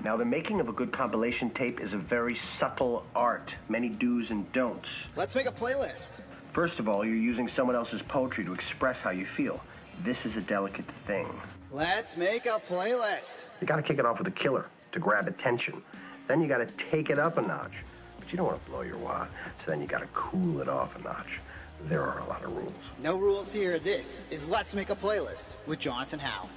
Now, the making of a good compilation tape is a very subtle art, many do's and don'ts. Let's make a playlist. First of all, you're using someone else's poetry to express how you feel. This is a delicate thing. Let's make a playlist. You gotta kick it off with a killer to grab attention. Then you gotta take it up a notch. But you don't want to blow your wad, so then you gotta cool it off a notch. There are a lot of rules. No rules here. This is Let's Make a Playlist with Jonathan Howe.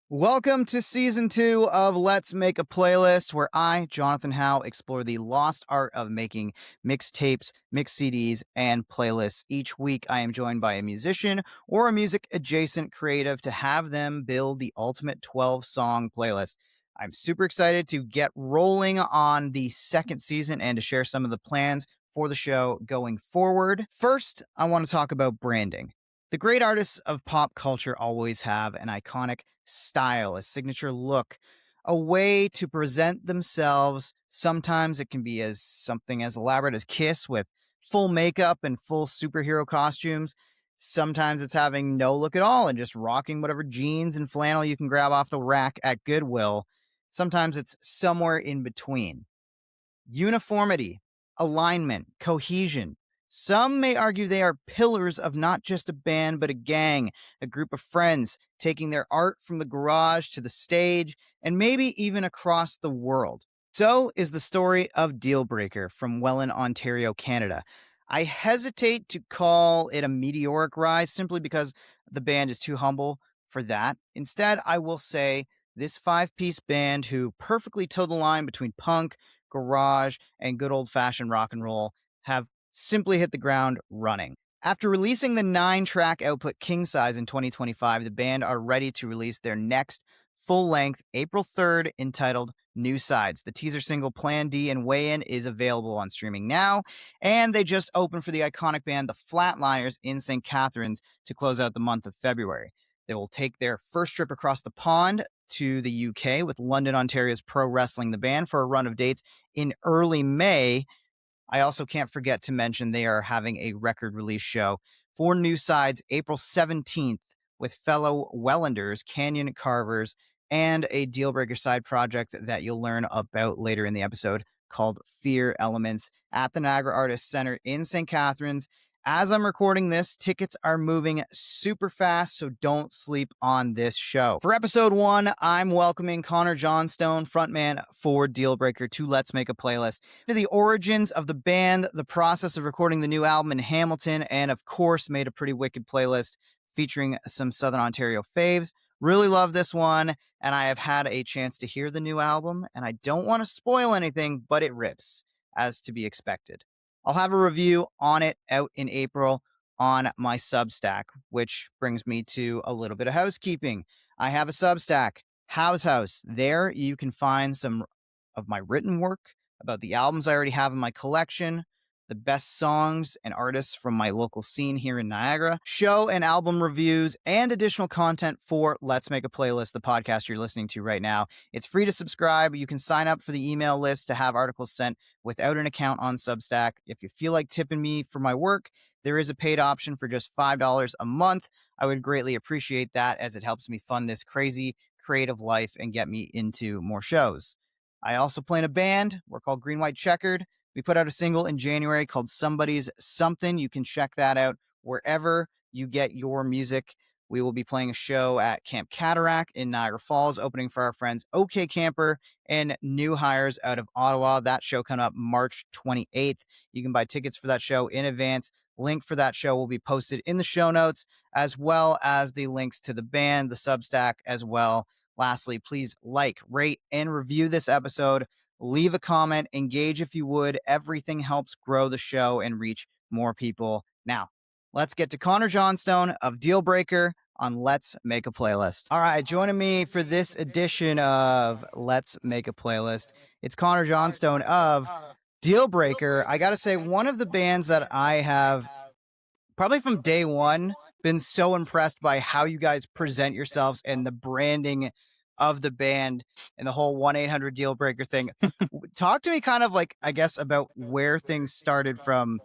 Welcome to Season 2 of Let's Make a Playlist, where I, Jonathan Howe, explore the lost art of making mixtapes, mix CDs, and playlists. Each week, I am joined by a musician or a music-adjacent creative to have them build the ultimate 12-song playlist. I'm super excited to get rolling on the second season and to share some of the plans for the show going forward. First, I want to talk about branding. The great artists of pop culture always have an iconic style, a signature look, a way to present themselves. Sometimes it can be as something as elaborate as Kiss with full makeup and full superhero costumes. Sometimes it's having no look at all and just rocking whatever jeans and flannel you can grab off the rack at Goodwill. Sometimes it's somewhere in between. Uniformity, alignment, cohesion. Some may argue they are pillars of not just a band, but a gang, a group of friends taking their art from the garage to the stage and maybe even across the world. So is the story of Dealbreaker from Welland, Ontario, Canada. I hesitate to call it a meteoric rise simply because the band is too humble for that. Instead, I will say this 5-piece band who perfectly toe the line between punk, garage, and good old-fashioned rock and roll have simply hit the ground running. After releasing the 9-track output King Size in 2025, the band are ready to release their next full-length April 3rd entitled New Sides. The teaser single Plan D and Weigh In is available on streaming now, and they just opened for the iconic band The Flatliners in St. Catharines to close out the month of February. They will take their first trip across the pond to the UK with London, Ontario's Pro Wrestling the Band for a run of dates in early May. I also can't forget to mention they are having a record release show for New Sides April 17th with fellow Wellanders, Canyon Carvers, and a Dealbreaker side project that you'll learn about later in the episode called Fear Elements at the Niagara Artists Center in St. Catharines. As I'm recording this, tickets are moving super fast, so don't sleep on this show. For episode 1, I'm welcoming Connor Johnstone, frontman for Dealbreaker, to Let's Make a Playlist. To the origins of the band, the process of recording the new album in Hamilton, and of course, made a pretty wicked playlist featuring some Southern Ontario faves. Really love this one, and I have had a chance to hear the new album, and I don't want to spoil anything, but it rips, as to be expected. I'll have a review on it out in April on my Substack, which brings me to a little bit of housekeeping. I have a Substack, House. There you can find some of my written work about the albums I already have in my collection, the best songs and artists from my local scene here in Niagara, show and album reviews, and additional content for Let's Make a Playlist, the podcast you're listening to right now. It's free to subscribe. You can sign up for the email list to have articles sent without an account on Substack. If you feel like tipping me for my work, there is a paid option for just $5 a month. I would greatly appreciate that, as it helps me fund this crazy creative life and get me into more shows. I also play in a band. We're called Green White Checkered. We put out a single in January called Somebody's Something. You can check that out wherever you get your music. We will be playing a show at Camp Cataract in Niagara Falls, opening for our friends OK Camper and New Hires out of Ottawa. That show coming up March 28th. You can buy tickets for that show in advance. Link for that show will be posted in the show notes, as well as the links to the band, the Substack as well. Lastly, please like, rate, and review this episode. Leave a comment, engage if you would. Everything helps grow the show and reach more people. Now, let's get to Connor Johnstone of Dealbreaker on Let's Make a Playlist. All right, joining me for this edition of Let's Make a Playlist, it's Connor Johnstone of Dealbreaker. I got to say, one of the bands that I have, probably from day one, been so impressed by how you guys present yourselves and the branding of the band and the whole 1-800-Dealbreaker thing. Talk to me kind of like, I guess, about where things started from,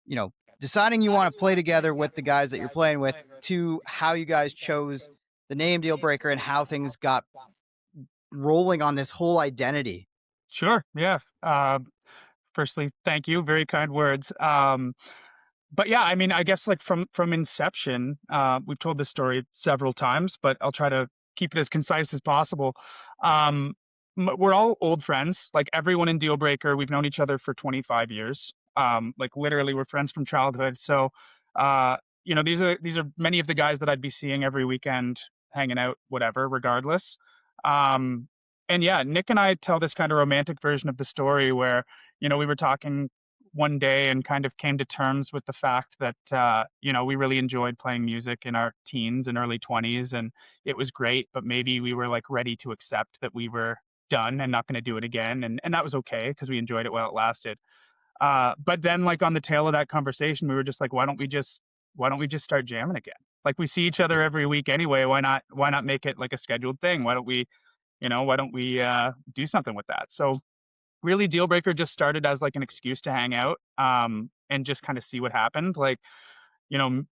you know, deciding you want to play together with the guys that you're playing with to how you guys chose the name Dealbreaker and how things got rolling on this whole identity. Sure. Yeah. Firstly, thank you. Very kind words. But yeah, I mean, I guess like from inception, we've told this story several times, but I'll try to keep it as concise as possible. Um, we're all old friends. Like everyone in Dealbreaker, we've known each other for 25 years. Like literally, we're friends from childhood. So, uh, these are many of the guys that I'd be seeing every weekend, hanging out, whatever, regardless. Um, and yeah, Nick and I tell this kind of romantic version of the story where, we were talking one day and kind of came to terms with the fact that we really enjoyed playing music in our teens and early 20s, and it was great, but maybe we were like ready to accept that we were done and not going to do it again, and that was okay because we enjoyed it while it lasted. But then like on the tail of that conversation, we were just like, why don't we just start jamming again? Like we see each other every week anyway. Why not make it like a scheduled thing? Why don't we do something with that? So really, Dealbreaker just started as like an excuse to hang out, and just kind of see what happened. Like,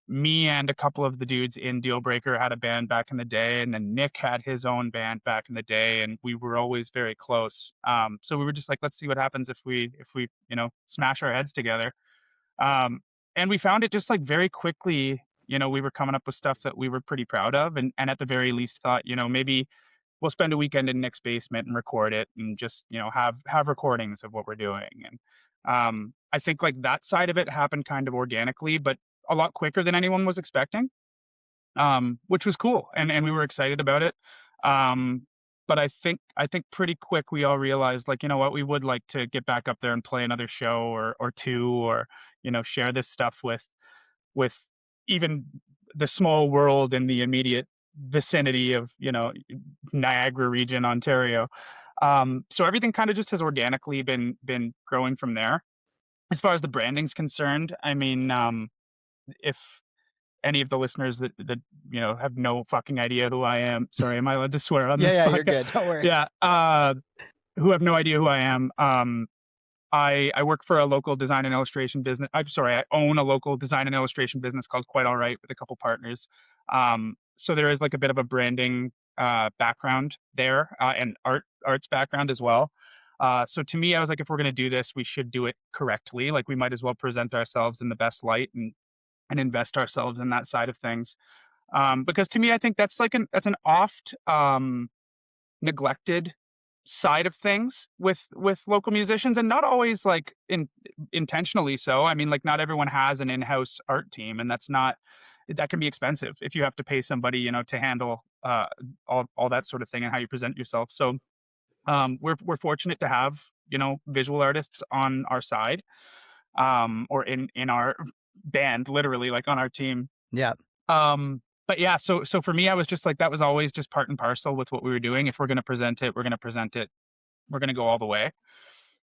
me and a couple of the dudes in Dealbreaker had a band back in the day, and then Nick had his own band back in the day, and we were always very close. So we were just like, let's see what happens if we smash our heads together. And we found it just like very quickly. We were coming up with stuff that we were pretty proud of, and at the very least thought, maybe we'll spend a weekend in Nick's basement and record it and just have recordings of what we're doing. And I think like that side of it happened kind of organically, but a lot quicker than anyone was expecting, which was cool, and we were excited about it. But I think pretty quick we all realized, like, you know what, we would like to get back up there and play another show or two, or share this stuff with even the small world in the immediate vicinity of Niagara region, Ontario. So everything kind of just has organically been growing from there. As far as the branding's concerned, I mean, if any of the listeners that have no fucking idea who I am, sorry, am I allowed to swear on this Yeah, podcast? you're good. Don't worry. Yeah, who have no idea who I am. I work for a local design and illustration business. I'm sorry, I own a local design and illustration business called Quite All Right with a couple partners. So there is like a bit of a branding background there, and arts background as well. So to me, I was like, if we're going to do this, we should do it correctly. Like we might as well present ourselves in the best light and invest ourselves in that side of things. Because to me, I think that's an oft neglected side of things with local musicians, and not always like intentionally so. I mean, like not everyone has an in-house art team, and that can be expensive if you have to pay somebody to handle all that sort of thing and how you present yourself. So we're fortunate to have visual artists on our side, or in our band, literally, like on our team. Yeah. But yeah, so for me, I was just like, that was always just part and parcel with what we were doing. If we're going to present it, we're going to present it. We're going to go all the way.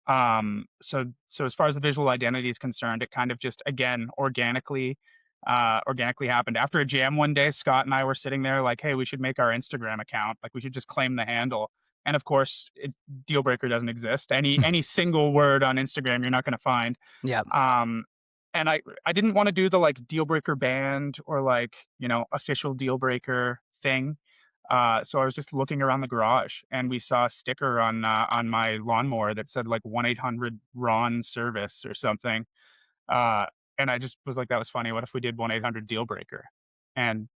So as far as the visual identity is concerned, it kind of just, again, organically happened. After a jam one day, Scott and I were sitting there like, hey, we should make our Instagram account. Like we should just claim the handle. And of course, Dealbreaker doesn't exist. Any single word on Instagram you're not going to find. Yeah. And I didn't want to do the like Dealbreaker band or like official Dealbreaker thing. So I was just looking around the garage, and we saw a sticker on my lawnmower that said like 1-800-RON service or something. And I just was like, that was funny. What if we did 1-800-Dealbreaker? And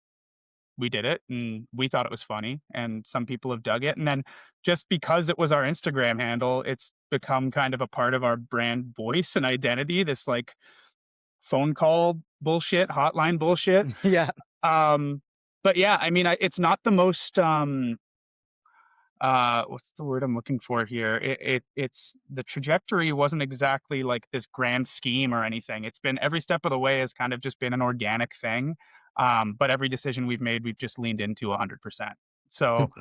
we did it, and we thought it was funny, and some people have dug it. And then just because it was our Instagram handle, it's become kind of a part of our brand voice and identity, this like phone call bullshit, hotline bullshit. Yeah. But yeah, I mean, it's not the most what's the word I'm looking for here? It's the trajectory wasn't exactly like this grand scheme or anything. It's been every step of the way has kind of just been an organic thing. But every decision we've made, we've just leaned into 100%. So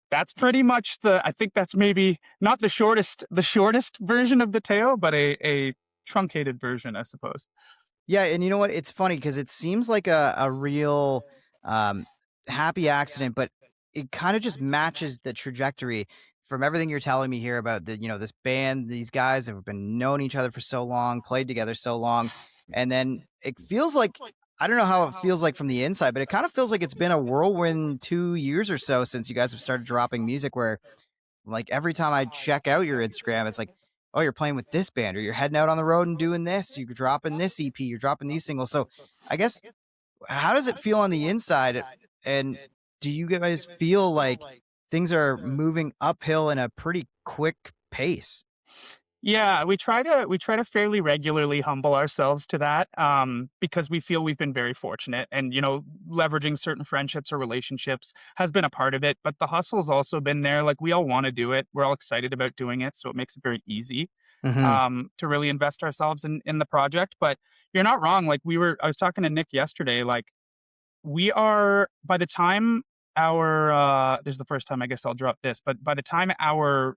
that's pretty much I think that's maybe not the shortest version of the tale, but a truncated version, I suppose. Yeah, and you know what? It's funny because it seems like a real happy accident, but it kind of just matches the trajectory from everything you're telling me here about this band. These guys have been known each other for so long, played together so long. And then it feels like, I don't know how it feels like from the inside, but it kind of feels like it's been a whirlwind 2 years or so since you guys have started dropping music, where like every time I check out your Instagram, it's like, oh, you're playing with this band, or you're heading out on the road and doing this, you're dropping this EP, you're dropping these singles. So I guess, how does it feel on the inside? And do you guys feel like things are moving uphill in a pretty quick pace? Yeah, we try to fairly regularly humble ourselves to that, because we feel we've been very fortunate, and leveraging certain friendships or relationships has been a part of it. But the hustle's also been there. Like, we all want to do it. We're all excited about doing it, so it makes it very easy Mm-hmm. to really invest ourselves in the project. But you're not wrong. Like, I was talking to Nick yesterday. Like, we are, by the time our this is the first time I guess I'll drop this, but by the time our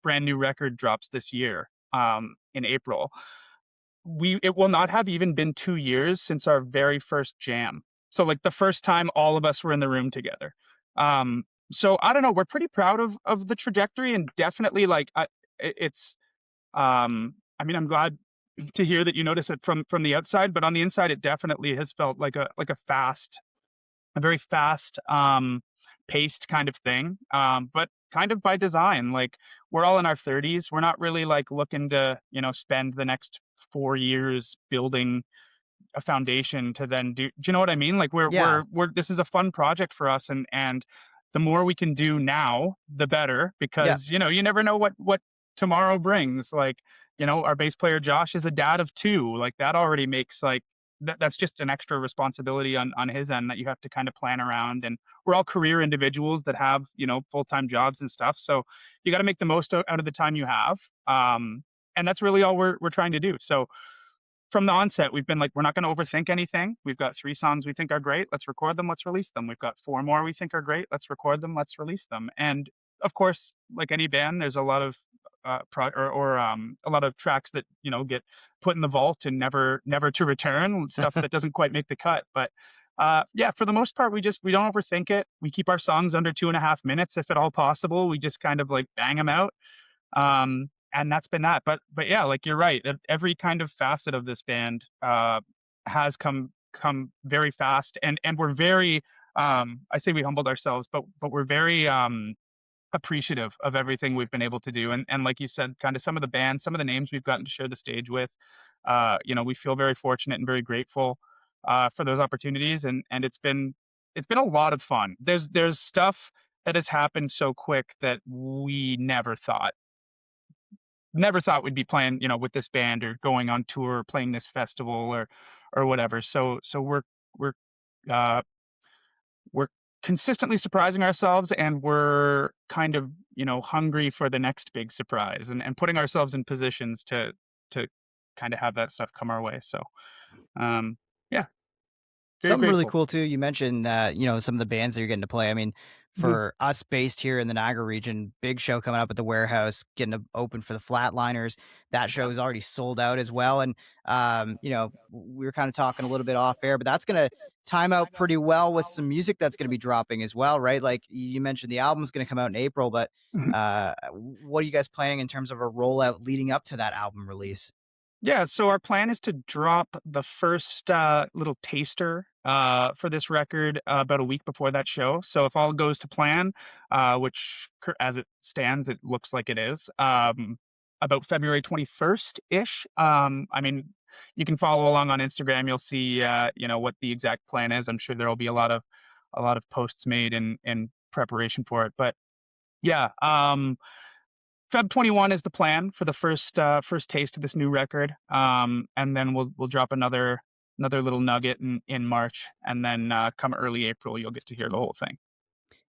brand new record drops this year, in April, it will not have even been 2 years since our very first jam. So, like, the first time all of us were in the room together. Um, so I don't know, we're pretty proud of the trajectory, and definitely, like, it's I mean, I'm glad to hear that you notice it from the outside, but on the inside, it definitely has felt like a very fast paced kind of thing, but kind of by design. Like, we're all in our 30s. We're not really like looking to spend the next 4 years building a foundation to then do you know what I mean? Like, Yeah. we're this is a fun project for us, and the more we can do now, the better, Yeah. because you never know what tomorrow brings. Like, our bass player Josh is a dad of two. Like, that already makes, like, that's just an extra responsibility on his end that you have to kind of plan around. And we're all career individuals that have full-time jobs and stuff, so you got to make the most out of the time you have. And that's really all we're trying to do. So from the onset, we've been like, we're not going to overthink anything. We've got 3 songs we think are great. Let's record them. Let's release them. We've got 4 more we think are great. Let's record them. Let's release them. And of course, like any band, there's a lot of a lot of tracks that get put in the vault and never to return. Stuff that doesn't quite make the cut. But yeah, for the most part, we don't overthink it. We keep our songs under 2.5 minutes if at all possible. We just kind of like bang them out. And that's been that. But yeah, like, you're right. Every kind of facet of this band has come very fast, and we're very I say we humbled ourselves, but we're very appreciative of everything we've been able to do. And like you said, kind of some of the bands, some of the names we've gotten to share the stage with, we feel very fortunate and very grateful for those opportunities, and it's been a lot of fun. There's stuff that has happened so quick that we never thought we'd be playing, with this band, or going on tour, or playing this festival, or whatever. So we're uh, we're consistently surprising ourselves, and we're kind of hungry for the next big surprise, and putting ourselves in positions to kind of have that stuff come our way. So um, yeah, very Something really grateful. cool too. You mentioned that, some of the bands that you're getting to play. I mean, Mhm. for us based here in the Niagara region, big show coming up at the Warehouse, getting open for the Flatliners. That show is already sold out as well. And we were kind of talking a little bit off air, but that's gonna time out pretty well with some music that's gonna be dropping as well, right? Like you mentioned, the album's gonna come out in April, but what are you guys planning in terms of a rollout leading up to that album release? Yeah, so our plan is to drop the first little taster for this record about a week before that show. So if all goes to plan, which as it stands, it looks like it is, about February 21st ish. I mean, you can follow along on Instagram. You'll see, what the exact plan is. I'm sure there will be a lot of posts made in preparation for it. But yeah, Feb 21 is the plan for the first taste of this new record. And then we'll drop another little nugget in March, and then come early April, you'll get to hear the whole thing.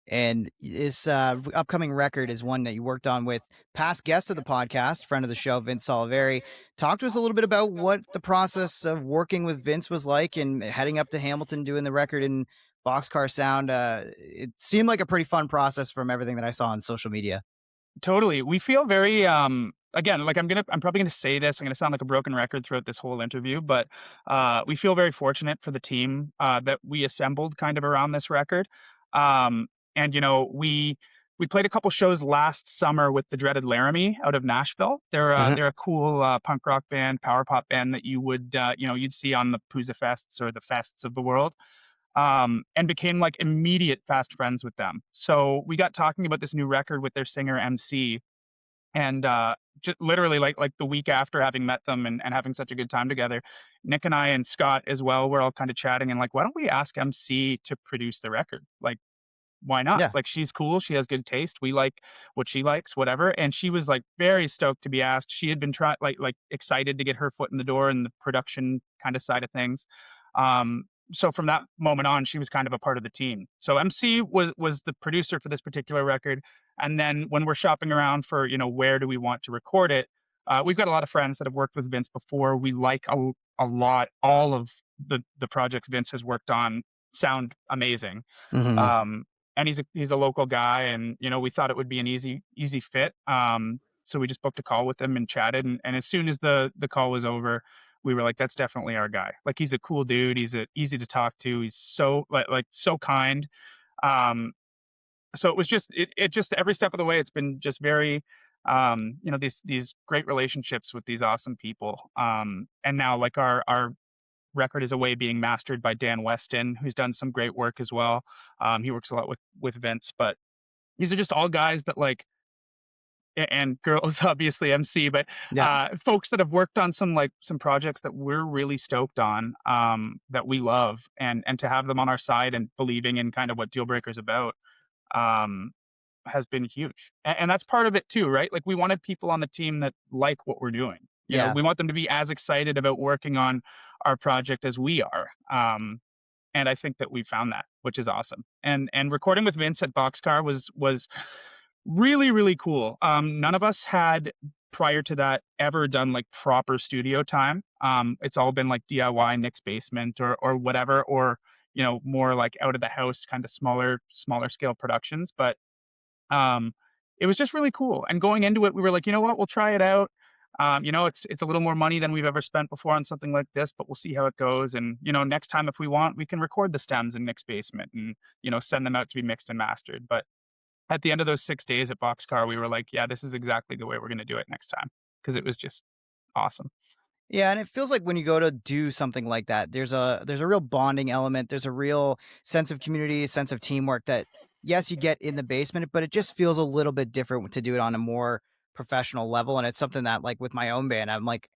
And this upcoming record is one that you worked on with past guest of the podcast, friend of the show, Vince Oliveri. Talk to us a little bit about what the process of working with Vince was like, and heading up to Hamilton, doing the record in Boxcar Sound. It seemed like a pretty fun process from everything that I saw on social media. Totally. We feel very again, like, I'm probably gonna say this, I'm gonna sound like a broken record throughout this whole interview, but we feel very fortunate for the team that we assembled kind of around this record. And we we played a couple shows last summer with the Dreaded Laramie out of Nashville. They're a cool punk rock band, power pop band that you would you'd see on the Poozah Fests or the fests of the world. And became like immediate fast friends with them. So we got talking about this new record with their singer MC, and just literally like the week after having met them and having such a good time together, Nick and I and Scott as well, we're all kind of chatting and like, why don't we ask MC to produce the record? Like, why not? Yeah. Like, she's cool, she has good taste, we like what she likes, whatever. And she was like very stoked to be asked. She had been like excited to get her foot in the door in the production kind of side of things. So from that moment on, she was kind of a part of the team. So MC was the producer for this particular record. And then when we're shopping around for, where do we want to record it, we've got a lot of friends that have worked with Vince before. We like a lot. All of the projects Vince has worked on sound amazing. Mm-hmm. And he's a local guy, and we thought it would be an easy fit. So we just booked a call with him and chatted, and as soon as the call was over, we were like, that's definitely our guy. Like, he's a cool dude. He's easy to talk to. He's so like so kind. So it was just it just every step of the way, it's been just very these great relationships with these awesome people. And now like our record is away being mastered by Dan Weston, who's done some great work as well. He works a lot with Vince, but these are just all guys that like, and girls, obviously MC, but Yeah. folks that have worked on some projects that we're really stoked on, that we love, and to have them on our side and believing in kind of what Dealbreaker is about, um, has been huge. And that's part of it too, right? Like, we wanted people on the team that like what we're doing. Yeah. We want them to be as excited about working on our project as we are. And I think that we found that, which is awesome. And recording with Vince at Boxcar was really, really cool. None of us had prior to that ever done like proper studio time. It's all been like DIY, Nick's basement or whatever, or more like out of the house kind of smaller scale productions. But it was just really cool. And going into it, we were like, you know what, we'll try it out. It's a little more money than we've ever spent before on something like this, but we'll see how it goes. And next time, if we want, we can record the stems in Nick's basement and send them out to be mixed and mastered. But at the end of those 6 days at Boxcar, we were like, yeah, this is exactly the way we're going to do it next time, because it was just awesome. Yeah, and it feels like when you go to do something like that, there's a real bonding element. There's a real sense of community, sense of teamwork that, yes, you get in the basement, but it just feels a little bit different to do it on a more professional level. And it's something that, like with my own band, I'm like,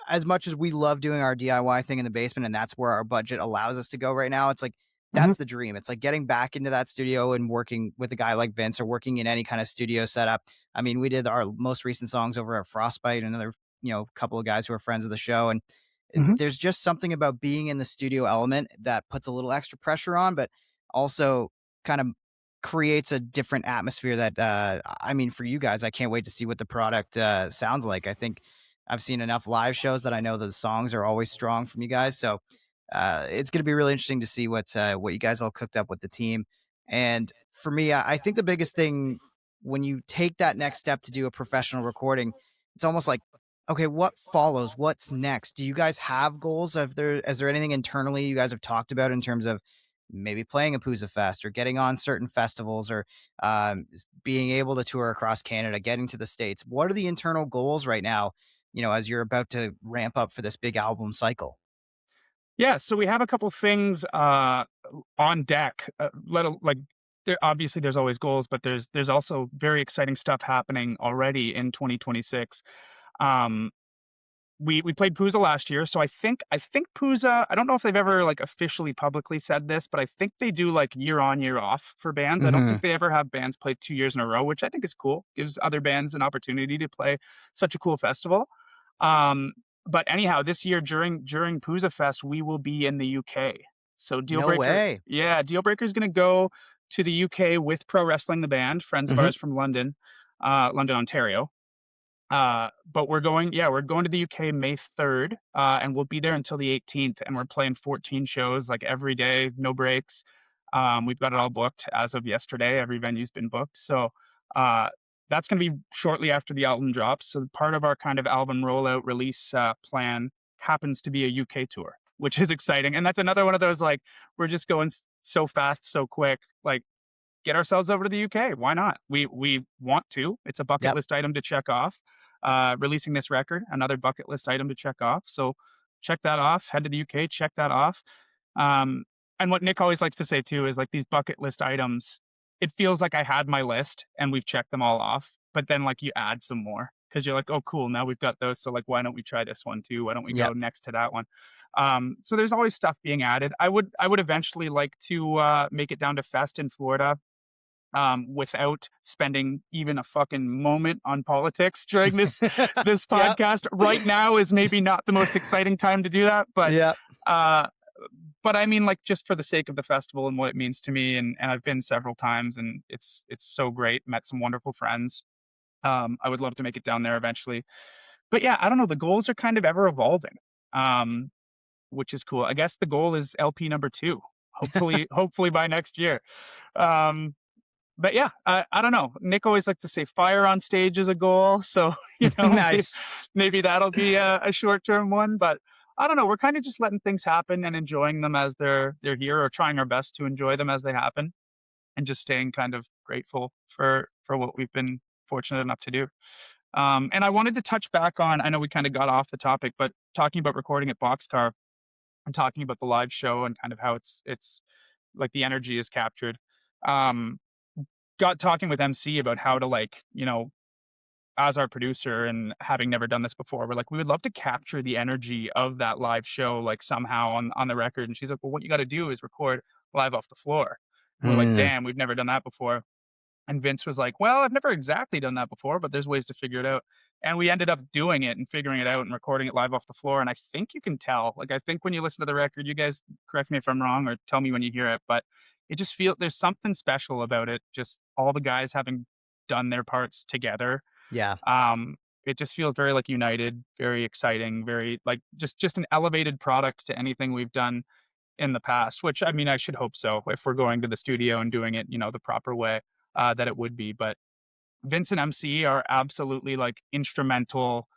as much as we love doing our DIY thing in the basement, and that's where our budget allows us to go right now, it's like that's the dream. It's like getting back into that studio and working with a guy like Vince, or working in any kind of studio setup. I mean, we did our most recent songs over at Frostbite, and another couple of guys who are friends of the show, and there's just something about being in the studio element that puts a little extra pressure on, but also kind of creates a different atmosphere that I mean, for you guys, I can't wait to see what the product sounds like. I think I've seen enough live shows that I know that the songs are always strong from you guys. So it's going to be really interesting to see what you guys all cooked up with the team. And for me, I think the biggest thing when you take that next step to do a professional recording, it's almost like, okay, what follows? What's next? Do you guys have goals? Is there anything internally you guys have talked about in terms of maybe playing a Poozah Fest, or getting on certain festivals, or being able to tour across Canada, getting to the States? What are the internal goals right now, as you're about to ramp up for this big album cycle? Yeah, so we have a couple things on deck. Obviously there's always goals, but there's also very exciting stuff happening already in 2026. Um, we played Poozah last year, so I think Poozah, I don't know if they've ever like officially publicly said this, but I think they do like year on, year off for bands. I don't Mm-hmm. think they ever have bands play 2 years in a row, which I think is cool. Gives other bands an opportunity to play such a cool festival. Um, but anyhow, this year during Poozah Fest, we will be in the UK. So No Dealbreaker, way. yeah, Dealbreaker is going to go to the UK with Pro Wrestling, the band, friends of Mm-hmm. ours from London, Ontario. But we're going to the UK May 3rd, and we'll be there until the 18th, and we're playing 14 shows like every day, no breaks. We've got it all booked as of yesterday. Every venue's been booked. So that's going to be shortly after the album drops. So part of our kind of album rollout release plan happens to be a UK tour, which is exciting. And that's another one of those, like, we're just going so fast, so quick. Like, get ourselves over to the UK. Why not? We want to. It's a bucket Yep. list item to check off. Releasing this record, another bucket list item to check off. So check that off. Head to the UK, check that off. Um, and what Nick always likes to say too is like these bucket list items, it feels like I had my list and we've checked them all off, but then like you add some more because you're like, oh, cool, now we've got those. So like, why don't we try this one too? Why don't we go Yep. next to that one? So there's always stuff being added. I would eventually like to make it down to Fest in Florida without spending even a fucking moment on politics during this Yep. podcast. Right now is maybe not the most exciting time to do that, but Yep. but I mean, like, just for the sake of the festival and what it means to me, and I've been several times, and it's so great. Met some wonderful friends. I would love to make it down there eventually. But yeah, I don't know. The goals are kind of ever evolving, which is cool. I guess the goal is LP number 2. Hopefully by next year. But yeah, I don't know. Nick always likes to say fire on stage is a goal. So, Nice. maybe that'll be a short-term one. But I don't know. We're kind of just letting things happen and enjoying them as they're here, or trying our best to enjoy them as they happen, and just staying kind of grateful for what we've been fortunate enough to do. And I wanted to touch back on, I know we kind of got off the topic, but talking about recording at Boxcar and talking about the live show and kind of how it's like the energy is captured. Um, got talking with MC about how to, like, as our producer and having never done this before, we're like, we would love to capture the energy of that live show, like somehow on the record. And she's like, well, what you got to do is record live off the floor. And we're like, Mm. damn, we've never done that before. And Vince was like, well, I've never exactly done that before, but there's ways to figure it out. And we ended up doing it and figuring it out and recording it live off the floor. And I think you can tell, like, I think when you listen to the record, you guys correct me if I'm wrong or tell me when you hear it, but it just feels there's something special about it. Just all the guys having done their parts together. Yeah. It just feels very like united, very exciting, very like just an elevated product to anything we've done in the past, which, I mean, I should hope so if we're going to the studio and doing it, the proper way, that it would be. But Vince and MC are absolutely like instrumental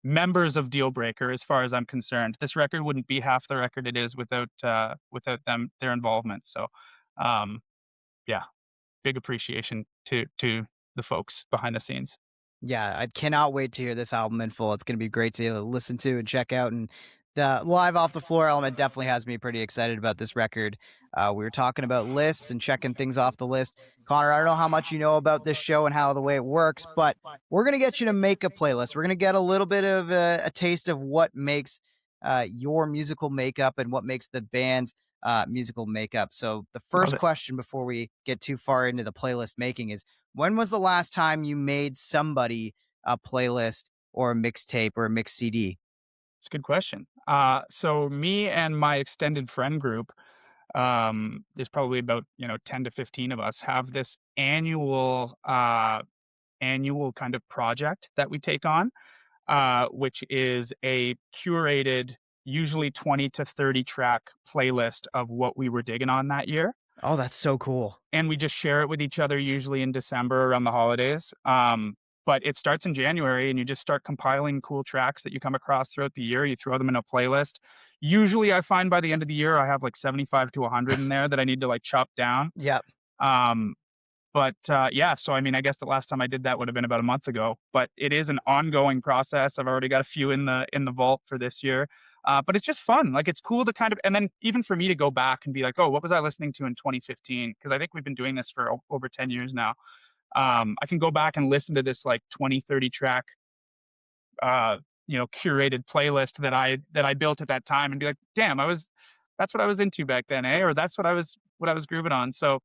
members of Dealbreaker as far as I'm concerned. This record wouldn't be half the record it is without their involvement. So yeah, big appreciation to the folks behind the scenes. Yeah, I cannot wait to hear this album in full. It's going to be great to listen to and check out. And the live off the floor element definitely has me pretty excited about this record. We were talking about lists and checking things off the list. Connor, I don't know how much you know about this show and how the way it works, but we're going to get you to make a playlist. We're going to get a little bit of a taste of what makes your musical makeup and what makes the band's musical makeup. So the first question before we get too far into the playlist making is, when was the last time you made somebody a playlist or a mixtape or a mix CD? It's a good question. So me and my extended friend group, there's probably about 10 to 15 of us, have this annual kind of project that we take on, which is a curated, usually 20 to 30 track playlist of what we were digging on that year. Oh, that's so cool. And we just share it with each other, usually in December around the holidays. But it starts in January, and you just start compiling cool tracks that you come across throughout the year. You throw them in a playlist. Usually I find by the end of the year, I have like 75 to 100 in there that I need to like chop down. Yep. But yeah, so I mean, I guess the last time I did that would have been about a month ago, but it is an ongoing process. I've already got a few in the vault for this year. But it's just fun. Like, it's cool to kind of, and then even for me to go back and be like, oh, what was I listening to in 2015? Because I think we've been doing this for over 10 years now. I can go back and listen to this like 20, 30 track, curated playlist that I built at that time and be like, damn, that's what I was into back then, eh? Or that's what I was grooving on. So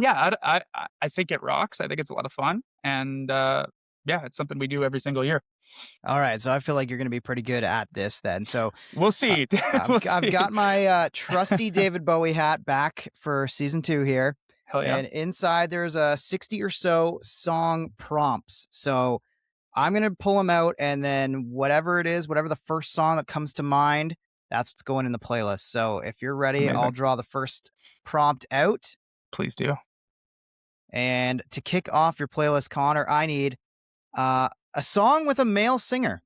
yeah, I think it rocks. I think it's a lot of fun. And yeah, it's something we do every single year. All right, so I feel like you're going to be pretty good at this then. So we'll see. I've got my trusty David Bowie hat back for season 2 here. Hell yeah. And inside there's 60 or so song prompts. So I'm going to pull them out, and then whatever it is, whatever the first song that comes to mind, that's what's going in the playlist. So if you're ready, Amazing. I'll draw the first prompt out. Please do. And to kick off your playlist, Connor, I need a song with a male singer.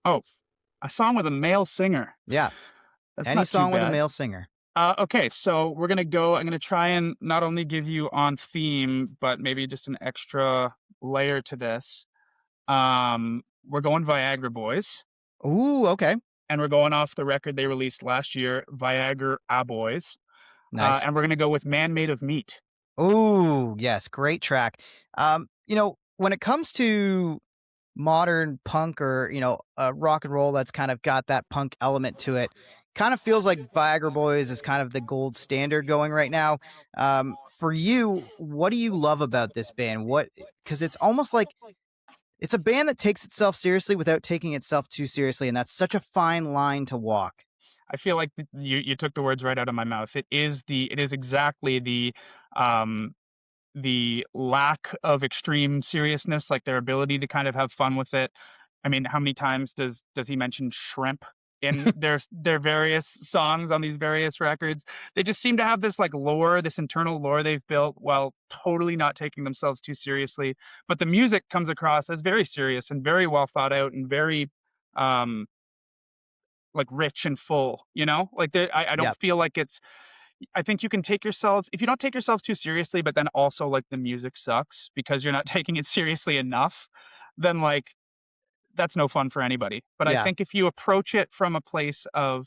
Oh, a song with a male singer. Yeah. That's Any not song too with a bad. male singer. Okay, so we're gonna go. I'm gonna try and not only give you on theme, but maybe just an extra layer to this. We're going Viagra Boys, Ooh, okay. and we're going off the record they released last year, Viagra Boys. Nice. And we're gonna go with Man Made of Meat. Ooh, yes, great track. When it comes to modern punk or, rock and roll that's kind of got that punk element to it, kind of feels like Viagra Boys is kind of the gold standard going right now. For you, what do you love about this band? Because it's almost like it's a band that takes itself seriously without taking itself too seriously, and that's such a fine line to walk. I feel like you took the words right out of my mouth. It is exactly um the lack of extreme seriousness, like their ability to kind of have fun with it. I mean, how many times does he mention shrimp in their various songs on these various records? They just seem to have this like lore, this internal lore they've built while totally not taking themselves too seriously. But the music comes across as very serious and very well thought out and very um like rich and full, you know? Like I don't Yep. feel like it's I think you can take yourselves if you don't take yourselves too seriously, but then also like the music sucks because you're not taking it seriously enough, then like that's no fun for anybody. But I Yeah. think if you approach it from a place of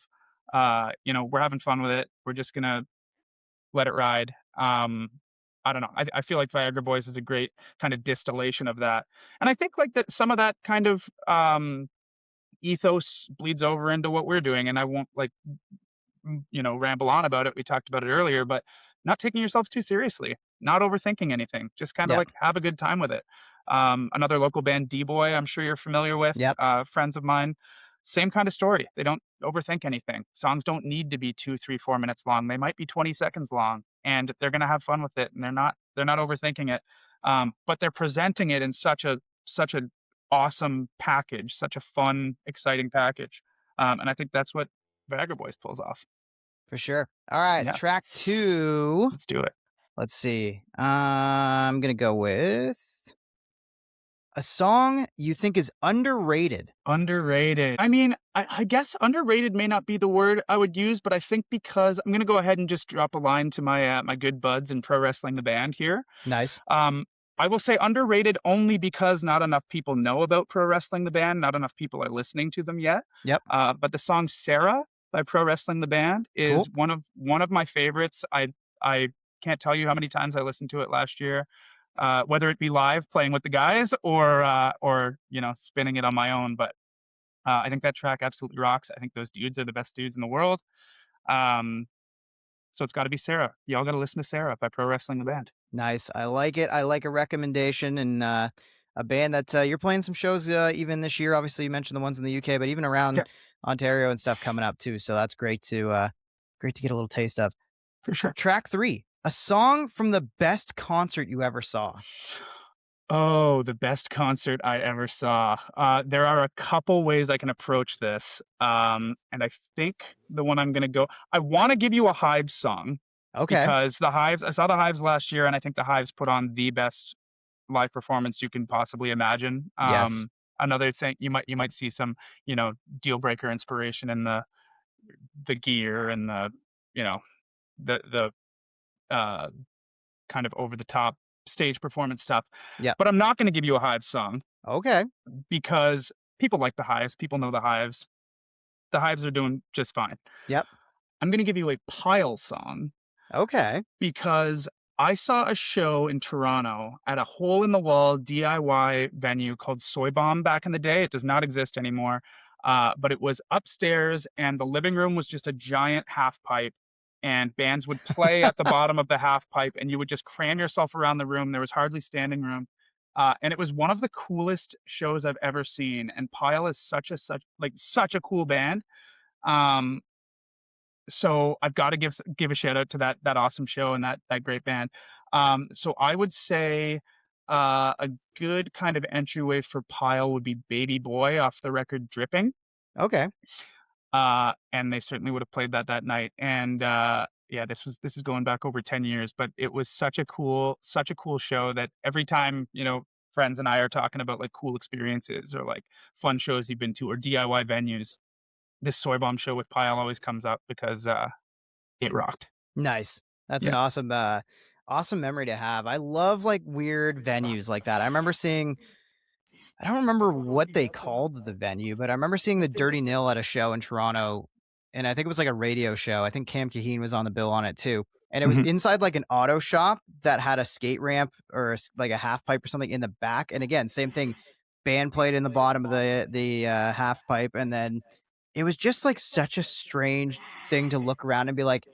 we're having fun with it, we're just gonna let it ride. I don't know. I feel like Viagra Boys is a great kind of distillation of that. And I think like that some of that kind of ethos bleeds over into what we're doing. And I won't like ramble on about it. We talked about it earlier, but not taking yourself too seriously, not overthinking anything, just kind of Yep. like have a good time with it. Another local band, D-Boy, I'm sure you're familiar with, Yep. friends of mine, same kind of story. They don't overthink anything. Songs don't need to be 2, 3, 4 minutes long. They might be 20 seconds long, and they're gonna have fun with it, and they're not overthinking it. But they're presenting it in such a awesome package, such a fun, exciting package. And I think that's what Viagra Boys pulls off. For sure. All right, Yeah, track 2. let's do it. Let's see. I'm gonna go with a song you think is underrated. Underrated. I mean, I guess underrated may not be the word I would use, but I think because I'm gonna go ahead and just drop a line to my good buds in Pro Wrestling the Band here. Nice. Um, I will say underrated only because not enough people know about Pro Wrestling the Band. Not enough people are listening to them yet. Yep. But the song "Sarah" by Pro Wrestling the Band is Cool. one of my favorites. I can't tell you how many times I listened to it last year, whether it be live playing with the guys or spinning it on my own. But I think that track absolutely rocks. I think those dudes are the best dudes in the world. Um, so it's got to be Sarah. Y'all got to listen to Sarah by Pro Wrestling the Band. Nice. I like it. I like a recommendation and a band that you're playing some shows even this year. Obviously, you mentioned the ones in the UK, but even Yeah, around Ontario and stuff coming up too. So that's great to get a little taste of. for sure. Track 3, a song from the best concert you ever saw. Oh, the best concert I ever saw. There are a couple ways I can approach this. And I think the one I'm gonna go, I want to give you a Hives song Okay. because I saw the Hives last year, and I think the Hives put on the best live performance you can possibly imagine. Yes. Another thing you might see some, Dealbreaker inspiration in the gear and you know, the kind of over the top stage performance stuff. Yep. But I'm not going to give you a Hives song Okay. because people like the Hives. People know the Hives. The Hives are doing just fine. Yep. I'm going to give you a Pile song Okay. because I saw a show in Toronto at a hole in the wall DIY venue called Soy Bomb back in the day. It does not exist anymore. But it was upstairs, and the living room was just a giant half pipe. And bands would play at the bottom of the half pipe, and you would just cram yourself around the room. There was hardly standing room. And it was one of the coolest shows I've ever seen. And Pile is such a cool band. Um, so I've got to give a shout out to that awesome show and that great band. So I would say a good kind of entryway for Pile would be Baby Boy off the record Dripping. Okay. And they certainly would have played that night. And yeah, this is going back over 10 years, but it was such a cool show that every time, friends and I are talking about like cool experiences or like fun shows you've been to or DIY venues, this Soy Bomb show with Pyle always comes up because it rocked. Nice. That's an Yeah. awesome memory to have. I love like weird venues like that. I remember seeing I don't remember what they called the venue, but I remember seeing the Dirty Nil at a show in Toronto, and I think it was like a radio show. I think Cam Kaheen was on the bill on it too. And it was Mhm. inside like an auto shop that had a skate ramp or like a half pipe or something in the back. And again, same thing, band played in the bottom of the half pipe, and then it was just like such a strange thing to look around and be like,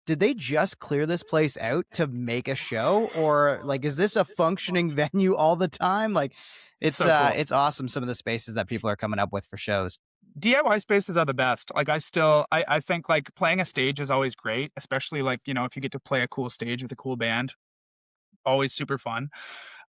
did they just clear this place out to make a show, or like is this a functioning venue all the time? Like So cool. it's awesome some of the spaces that people are coming up with for shows. DIY spaces are the best. Like I think like playing a stage is always great, especially like, if you get to play a cool stage with a cool band, always super fun.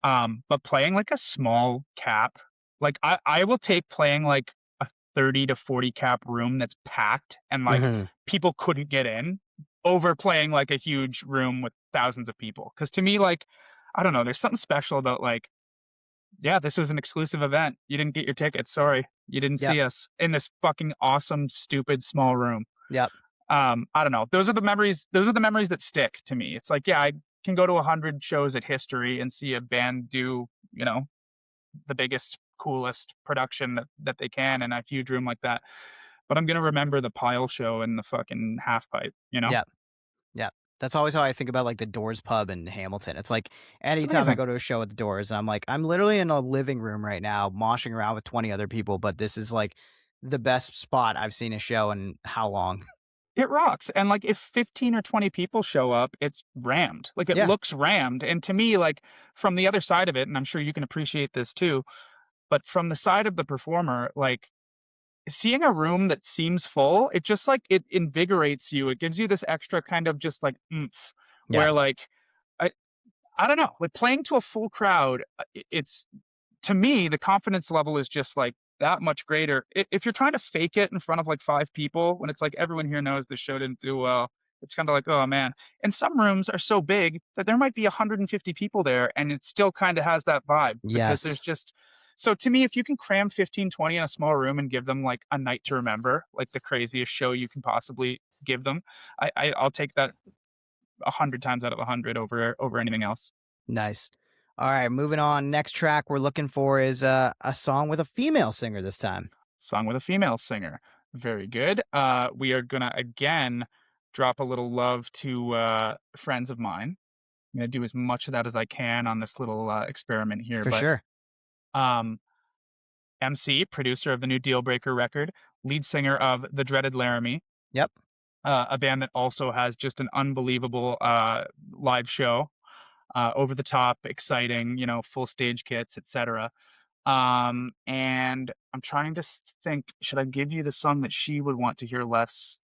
But playing like a small cap, like I will take playing like a 30 to 40 cap room that's packed and like Mhm. people couldn't get in over playing like a huge room with thousands of people. Cause to me, like, I don't know, there's something special about like, yeah, this was an exclusive event. You didn't get your tickets. Sorry. You didn't Yep. see us in this fucking awesome, stupid small room. Yep. I don't know. Those are the memories that stick to me. It's like, yeah, I can go to 100 shows at History and see a band do, the biggest, coolest production that they can in a huge room like that. But I'm gonna remember the Pile show and the fucking half pipe, Yep. Yep. That's always how I think about like the Doors pub in Hamilton. It's like It's anytime I amazing. go to a show at the Doors, I'm like, I'm literally in a living room right now, moshing around with 20 other people, but this is like the best spot I've seen a show in how long? It rocks. And like if 15 or 20 people show up, it's rammed. Like it Yeah. looks rammed. And to me, like from the other side of it, and I'm sure you can appreciate this too, but from the side of the performer, like seeing a room that seems full, it just like it invigorates you. It gives you this extra kind of just like oomph Yeah. where like I I don't know, like playing to a full crowd, it's to me the confidence level is just like that much greater. If you're trying to fake it in front of like five people when it's like everyone here knows the show didn't do well, it's kind of like, oh man. And some rooms are so big that there might be 150 people there and it still kind of has that vibe because there's Yes. just so to me, if you can cram 15, 20 in a small room and give them like a night to remember, like the craziest show you can possibly give them, I'll take that 100 times out of 100 over anything else. Nice. All right, moving on. Next track we're looking for is a song with a female singer this time. Song with a female singer. Very good. We are gonna again drop a little love to friends of mine. I'm gonna do as much of that as I can on this little experiment here. For But sure. um, MC, producer of the new Dealbreaker record, lead singer of The Dreaded Laramie, Yep. a band that also has just an unbelievable live show, over the top, exciting, full stage kits, etc. And I'm trying to think, should I give you the song that she would want to hear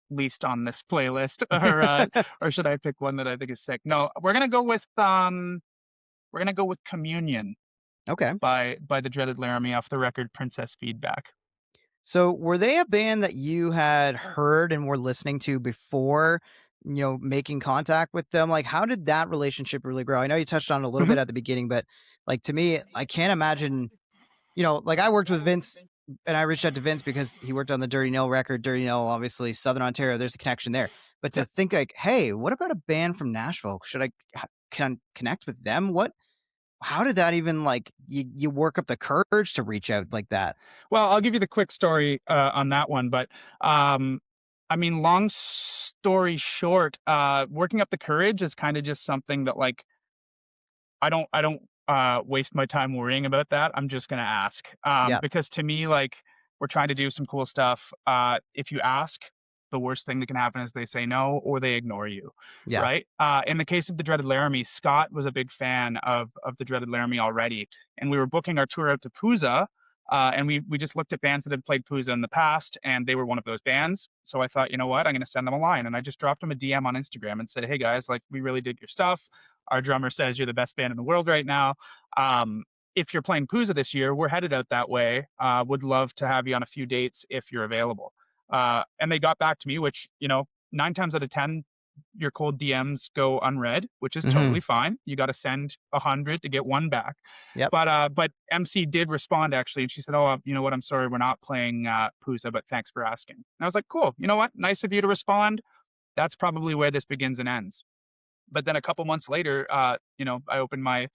least on this playlist, or should I pick one that I think is sick? No, we're gonna go with Communion Okay. by the Dreaded Laramie off the record Princess Feedback. So were they a band that you had heard and were listening to before, making contact with them? Like how did that relationship really grow? I know you touched on it a little Mhm. bit at the beginning, but like to me, I can't imagine, like I worked with Vince and I reached out to Vince because he worked on the Dirty Nil record. Dirty Nil, obviously Southern Ontario, there's a connection there. But to Yep. think like, hey, what about a band from Nashville? Should can connect with them? How did that even like you work up the courage to reach out like that? Well, I'll give you the quick story on that one, but um, I mean, long story short, working up the courage is kind of just something that like I don't waste my time worrying about that. I'm just gonna ask. Yeah. Because to me, like we're trying to do some cool stuff. If you ask, the worst thing that can happen is they say no or they ignore you, Yeah. right? In the case of the Dreaded Laramie, Scott was a big fan of the Dreaded Laramie already, and we were booking our tour out to Pooza. And we just looked at bands that had played Pooza in the past, and they were one of those bands. So I thought, you know what, I'm going to send them a line, and I just dropped them a DM on Instagram and said, hey guys, like we really dig your stuff. Our drummer says you're the best band in the world right now. Um, if you're playing Pooza this year, we're headed out that way. Would love to have you on a few dates if you're available. And they got back to me, which, 9 times out of 10, your cold DMs go unread, which is Hmm. totally fine. You got to send 100 to get one back. Yep. But MC did respond actually, and she said, "Oh, you know what? I'm sorry, we're not playing Pooza, but thanks for asking." And I was like, "Cool. You know what? Nice of you to respond. that's probably where this begins and ends. But then a couple months later, I opened my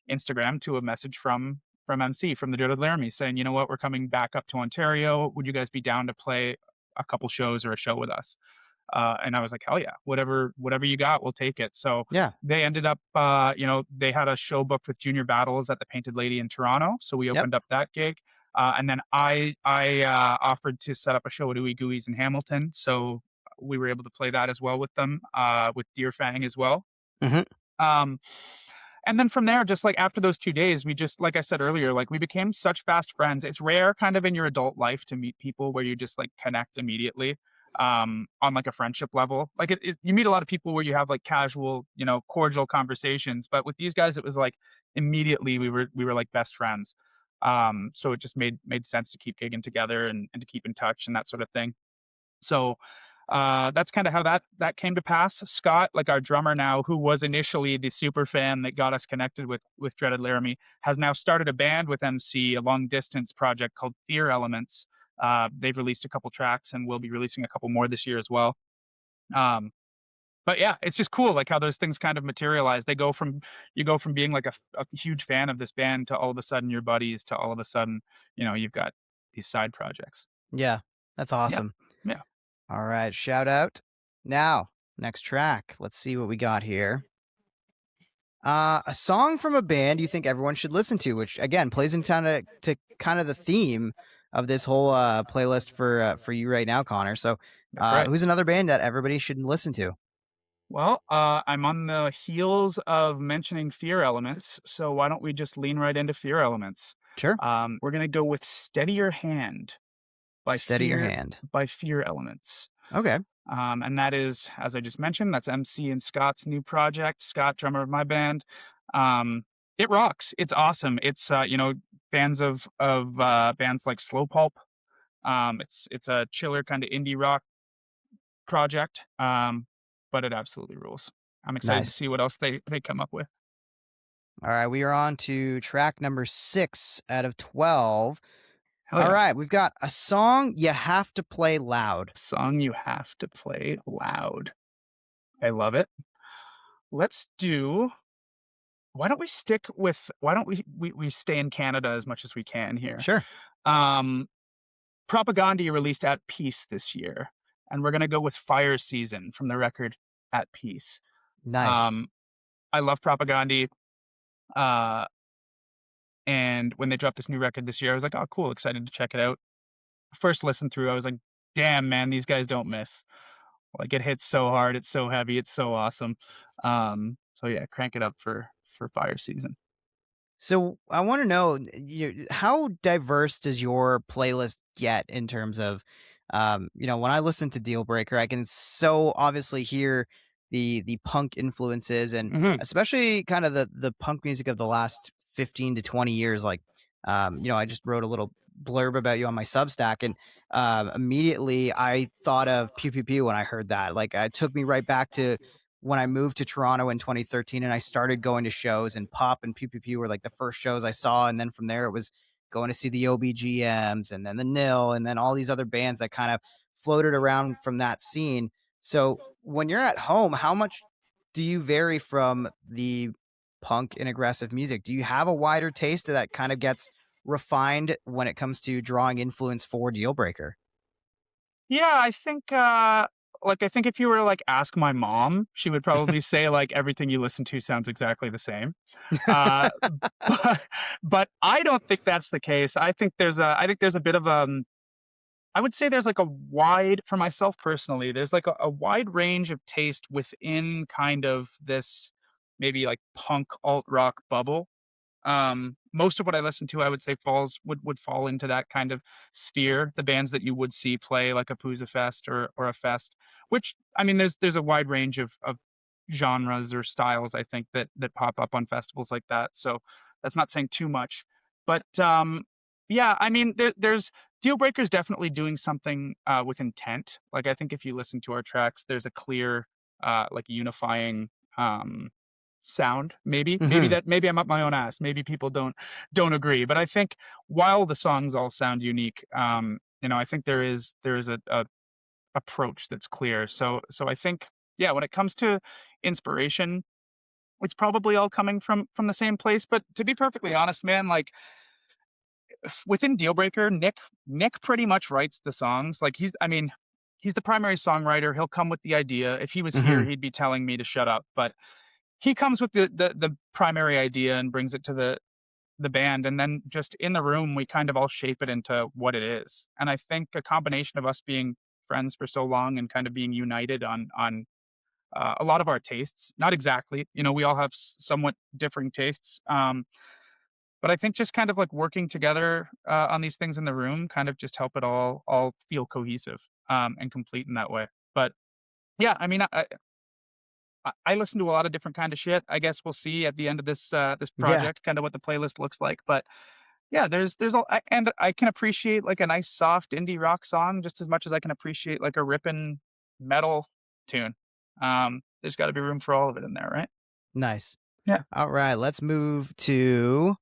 Instagram to a message from MC, from the Dreaded Laramie, saying, you know what, we're coming back up to Ontario. Would you guys be down to play a couple shows or a show with us? And I was like, hell yeah, whatever you got, we'll take it. So Yeah. they ended up, they had a show booked with Junior Battles at the Painted Lady in Toronto. So we Yep. opened up that gig. And then I offered to set up a show at Ooey Gooey's in Hamilton. So we were able to play that as well with them, with Deer Fang as well. Hmm. Um, and then from there, just like after those 2 days, we just, like I said earlier, like we became such fast friends. It's rare kind of in your adult life to meet people where you just like connect immediately on like a friendship level. Like you meet a lot of people where you have like casual, cordial conversations, but with these guys, it was like immediately we were like best friends. So it just made sense to keep gigging together and to keep in touch and that sort of thing. So that's kind of how that came to pass. Scott, like our drummer now, who was initially the super fan that got us connected with Dreaded Laramie, has now started a band with MC, a long distance project called Fear Elements. They've released a couple tracks and will be releasing a couple more this year as well. But yeah, it's just cool, like how those things kind of materialize. You go from being like a huge fan of this band to all of a sudden your buddies to all of a sudden, you've got these side projects. Yeah. That's Yeah. awesome. Yeah. All right. Shout out. Now, next track. Let's see what we got here. A song from a band you think everyone should listen to, which again plays into kind of the theme of this whole playlist for you right now, Connor. So, That's right. who's another band that everybody should listen to? Well, I'm on the heels of mentioning Fear Elements, so why don't we just lean right into Fear Elements? Sure. We're gonna go with Steady Your Hand by Steady Your Hand. Fear Elements. Okay. And that is, as I just mentioned, that's MC and Scott's new project. Scott, drummer of my band. It rocks. It's awesome. It's fans of bands like Slow Pulp. It's a chiller kind of indie rock project. But it absolutely rules. I'm excited to Nice. see what else they come up with. All right, we are on to track number 6 out of 12. Hell yeah. All right, we've got a song you have to play loud. Song you have to play loud. I love it. Let's do. Why don't we stay in Canada as much as we can here? Sure. Propaganda released At Peace this year, and we're gonna go with Fire Season from the record At Peace. Nice. I love Propaganda. And when they dropped this new record this year, I was like, oh, cool, excited to check it out. First listen through, I was like, damn, man, these guys don't miss. Like, it hits so hard, it's so heavy, it's so awesome. So yeah, crank it up for Fire Season. So I want to know, how diverse does your playlist get in terms of, when I listen to Dealbreaker, I can so obviously hear the punk influences and especially kind of the punk music of the last 15 to 20 years. Like, I just wrote a little blurb about you on my Substack, and immediately I thought of Pew Pew Pew when I heard that. Like, it took me right back to when I moved to Toronto in 2013 and I started going to shows, and Pop and Pew Pew Pew were like the first shows I saw. And then from there, it was going to see the OBGMs and then the Nil and then all these other bands that kind of floated around from that scene. So when you're at home, how much do you vary from the punk and aggressive music? Do you have a wider taste that kind of gets refined when it comes to drawing influence for Dealbreaker? Yeah, I think if you were to like ask my mom, she would probably say like everything you listen to sounds exactly the same. But, but I don't think that's the case. I think there's a bit of I would say there's like for myself personally, there's like a wide range of taste within kind of this maybe like punk alt rock bubble. Most of what I listen to, I would say would fall into that kind of sphere. The bands that you would see play like a Pooza Fest or a fest, which I mean, there's a wide range of genres or styles I think that pop up on festivals like that. So that's not saying too much, but yeah, I mean, there's Dealbreaker's definitely doing something with intent. Like I think if you listen to our tracks, there's a clear like unifying sound. Maybe I'm up my own ass. Maybe people don't agree, but I think while the songs all sound unique, I think there is a approach that's clear. So I think, yeah, when it comes to inspiration, it's probably all coming from the same place. But to be perfectly honest, man, like within Dealbreaker, Nick pretty much writes the songs. Like I mean, he's the primary songwriter. He'll come with the idea. If he was here, Hmm. he'd be telling me to shut up. But he comes with the primary idea and brings it to the band, and then just in the room we kind of all shape it into what it is. And I think a combination of us being friends for so long and kind of being united on a lot of our tastes, not exactly, we all have somewhat differing tastes, but I think just kind of like working together on these things in the room kind of just help it all feel cohesive and complete in that way. But yeah, I mean, I listen to a lot of different kind of shit. I guess we'll see at the end of this Yeah. project kind of what the playlist looks like. But yeah, and I can appreciate like a nice soft indie rock song just as much as I can appreciate like a ripping metal tune. There's got to be room for all of it in there, right? Nice. Yeah. All right, let's move to.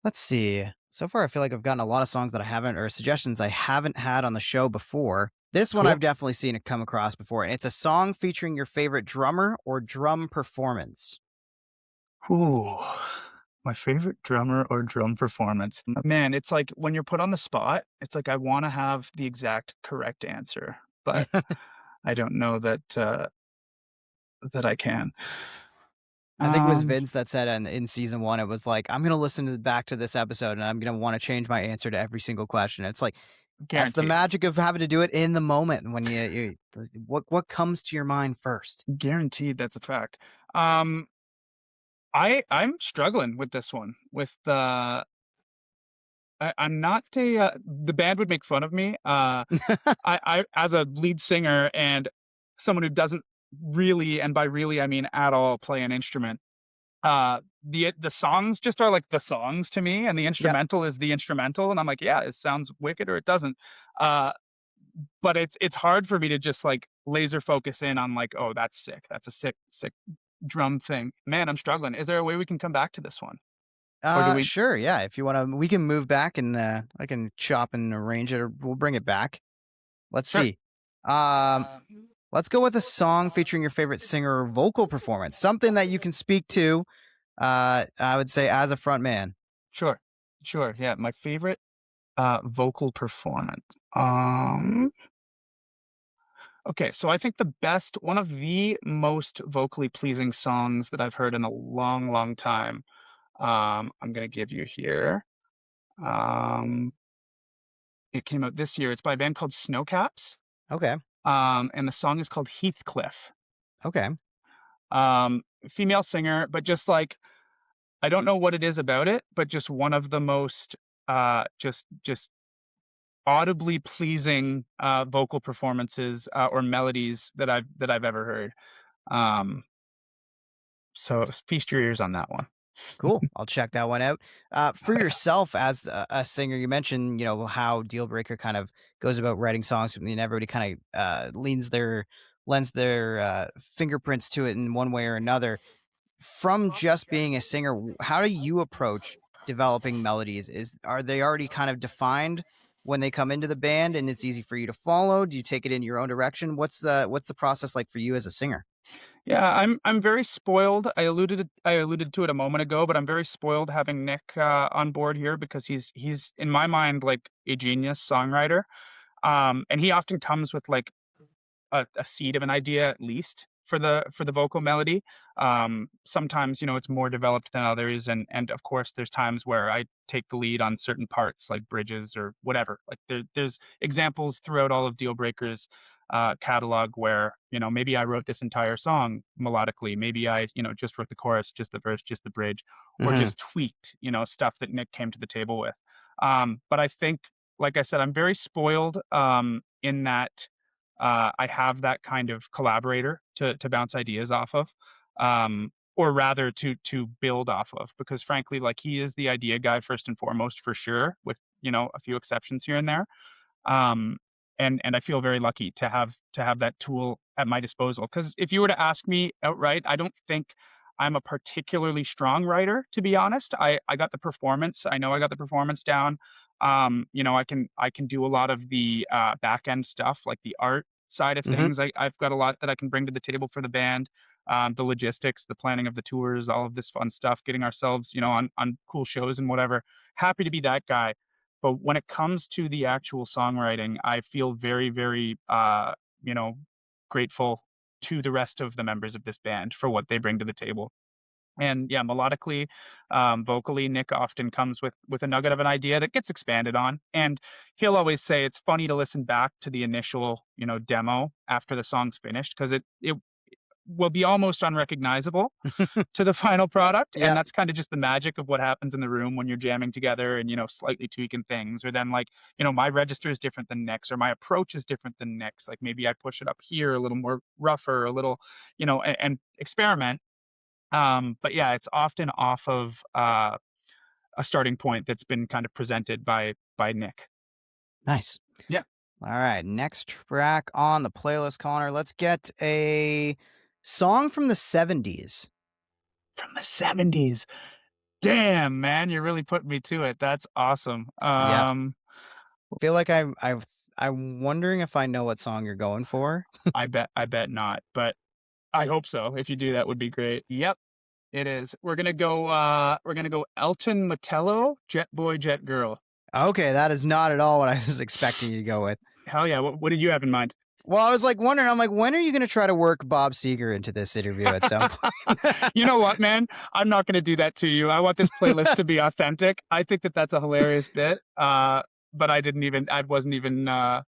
Let's see. So far, I feel like I've gotten a lot of songs that I haven't, or suggestions I haven't had on the show before. This one Cool. I've definitely seen it come across before, and it's a song featuring your favorite drummer or drum performance. Ooh, my favorite drummer or drum performance. Man, it's like when you're put on the spot, it's like I want to have the exact correct answer, but I don't know that I can. I think it was Um, Vince that said in season one, it was like, I'm going to back to this episode and I'm going to want to change my answer to every single question. It's like, that's the Guaranteed. magic of having to do it in the moment when what comes to your mind first. Guaranteed that's a fact. Um, I'm struggling with this one. I'm not the band would make fun of me. I as a lead singer and someone who doesn't really, and by really I mean at all, play an instrument. The songs just are like the songs to me, and the Yep. instrumental is the instrumental, and I'm like, yeah, it sounds wicked or it doesn't. Uh, but it's hard for me to just like laser focus in on like, oh, that's sick. That's a sick drum thing. Man, I'm struggling. Is there a way we can come back to this one? Or do we Sure. Yeah. If you want to, we can move back and I can chop and arrange it, or we'll bring it back. Let's Sure. see. Um, let's go with a song featuring your favorite singer or vocal performance, something that you can speak to. I would say as a front man. Sure. Sure. Yeah. My favorite vocal performance. Um okay, so I think one of the most vocally pleasing songs that I've heard in a long, long time. I'm gonna give you here. Um it came out this year. It's by a band called Snowcaps. Okay. And the song is called Heathcliff. Okay. Female singer, but just like I don't know what it is about it, but just one of the most just audibly pleasing vocal performances or melodies that I've ever heard. Um, so feast your ears on that one. Cool. I'll check that one out. For yourself as a singer, you mentioned, how Dealbreaker kind of goes about writing songs, and everybody kind of lends their fingerprints to it in one way or another. From just being a singer, how do you approach developing melodies? Are they already kind of defined when they come into the band, and it's easy for you to follow? Do you take it in your own direction? What's the process like for you as a singer? Yeah, I'm very spoiled. I alluded to it a moment ago, but I'm very spoiled having Nick on board here because he's in my mind like a genius songwriter. And he often comes with like a seed of an idea at least for the vocal melody. Sometimes it's more developed than others, and of course there's times where I take the lead on certain parts like bridges or whatever. Like there's examples throughout all of Dealbreaker's catalog where maybe I wrote this entire song melodically, maybe I just wrote the chorus, just the verse, just the bridge, or Hmm. just tweaked stuff that Nick came to the table with. But I think, like I said, I'm very spoiled in that I have that kind of collaborator to bounce ideas off of, or rather to build off of, because frankly, like he is the idea guy first and foremost for sure, with a few exceptions here and there. Um, and I feel very lucky to have that tool at my disposal. Because if you were to ask me outright, I don't think I'm a particularly strong writer, to be honest. I got the performance. I know I got the performance down. I can do a lot of the back end stuff, like the art side of Hmm. things. I've got a lot that I can bring to the table for the band. The logistics, the planning of the tours, all of this fun stuff, getting ourselves, on cool shows and whatever. Happy to be that guy. But when it comes to the actual songwriting, I feel very, very, you know, grateful to the rest of the members of this band for what they bring to the table. And yeah, melodically, vocally, Nick often comes with a nugget of an idea that gets expanded on. And he'll always say it's funny to listen back to the initial, demo after the song's finished because it will be almost unrecognizable to the final product. And Yeah. that's kind of just the magic of what happens in the room when you're jamming together and, slightly tweaking things. Or then like, my register is different than Nick's or my approach is different than Nick's. Like maybe I push it up here a little more rougher, a little, and experiment. But yeah, it's often off of a starting point that's been kind of presented by Nick. Nice. Yeah. All right. Next track on the playlist, Connor. Let's get a song from the 70s. From the 70s. Damn, man, you're really putting me to it. That's awesome. Yep. Feel like I'm wondering if I know what song you're going for. I bet not, but I hope so. If you do, that would be great. Yep, it is. We're gonna go Elton Matello, Jet Boy, Jet Girl. Okay, that is not at all what I was expecting you to go with. Hell yeah. What did you have in mind? Well, I was like wondering, I'm like, when are you going to try to work Bob Seger into this interview at some point? You know what, man? I'm not going to do that to you. I want this playlist to be authentic. I think that that's a hilarious bit. But I wasn't even on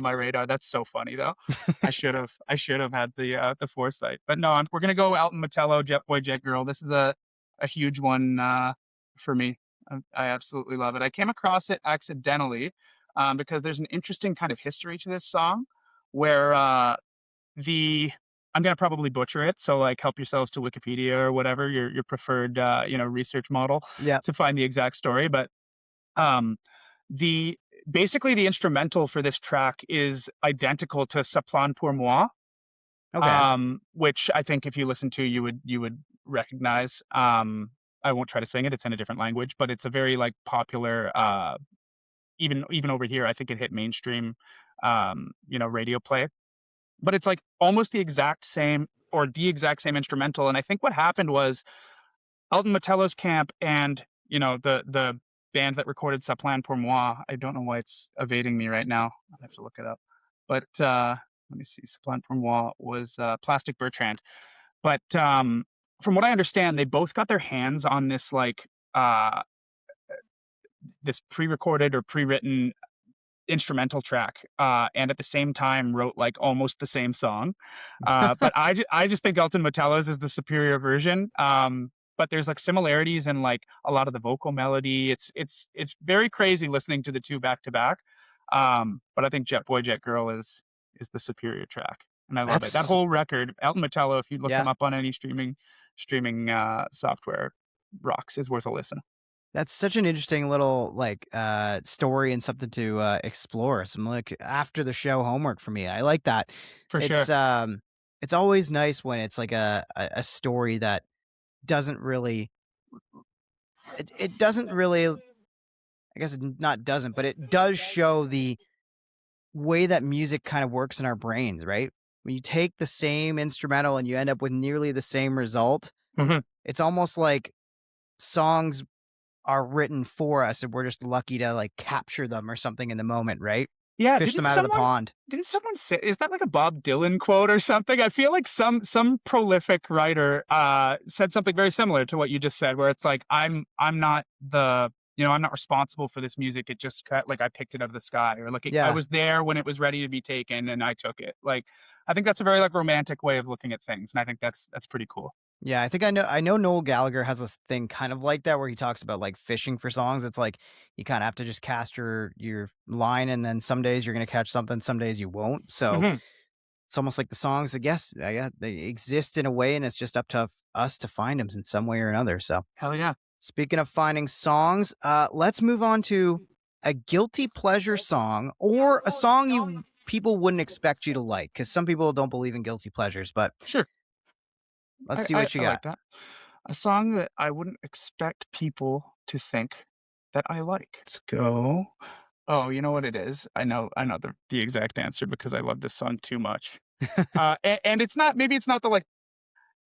my radar. That's so funny though. I should have had the foresight. But no, we're going to go Elton Matello, Jet Boy, Jet Girl. This is a huge one for me. I absolutely love it. I came across it accidentally because there's an interesting kind of history to this song where the I'm gonna probably butcher it, so like help yourselves to Wikipedia or whatever your preferred research model Yeah. to find the exact story. But um, the basically the instrumental for this track is identical to "Ça plane pour moi," Okay. which I think if you listen to you would recognize. I won't try to sing it; it's in a different language, but it's a very like popular. Even over here, I think it hit mainstream, radio play. But it's like almost the exact same or the exact same instrumental. And I think what happened was Elton Matello's camp and the band that recorded "Ça plane pour moi." I don't know why it's evading me right now. I have to look it up. But let me see. "Ça plane pour moi" was Plastic Bertrand. But from what I understand, they both got their hands on this like this pre-recorded or pre-written instrumental track and at the same time wrote like almost the same song but I just think Elton Metello's is the superior version, but there's like similarities in like a lot of the vocal melody. It's very crazy listening to the two back to back, but I think Jet Boy Jet Girl is the superior track and I love it. That whole record, Elton Metello, if you look him up on any streaming software, rocks. Is worth a listen. That's such an interesting little like story and something to explore. Some like after the show homework for me. I like that. For It's sure. it's always nice when it's like a story that doesn't really it doesn't really, I guess it not doesn't, but it does show the way that music kind of works in our brains, right? When you take the same instrumental and you end up with nearly the same result, Mhm. it's almost like songs are written for us and we're just lucky to like capture them or something in the moment, right? Yeah, Fish them out of the pond. didn't someone say, is that like a Bob Dylan quote or something? I feel like some prolific writer said something very similar to what you just said, where it's like I'm not I'm not responsible for this music. It just like I picked it out of the sky, or like I Yeah. was there when it was ready to be taken and I took it. Like I think that's a very like romantic way of looking at things, and I think that's pretty cool. Yeah, I think I know Noel Gallagher has this thing kind of like that where he talks about like fishing for songs. It's like you kind of have to just cast your line and then some days you're going to catch something, some days you won't. So Mhm. it's almost like the songs, I guess they exist in a way and it's just up to us to find them in some way or another. So Hell yeah. speaking of finding songs, let's move on to a guilty pleasure song or a song people wouldn't expect you to like, because some people don't believe in guilty pleasures, but Sure. let's see what you I like got. that. A song that I wouldn't expect people to think that I like. Let's go. Oh, you know what it is? I know the exact answer because I love this song too much. And it's not, maybe it's not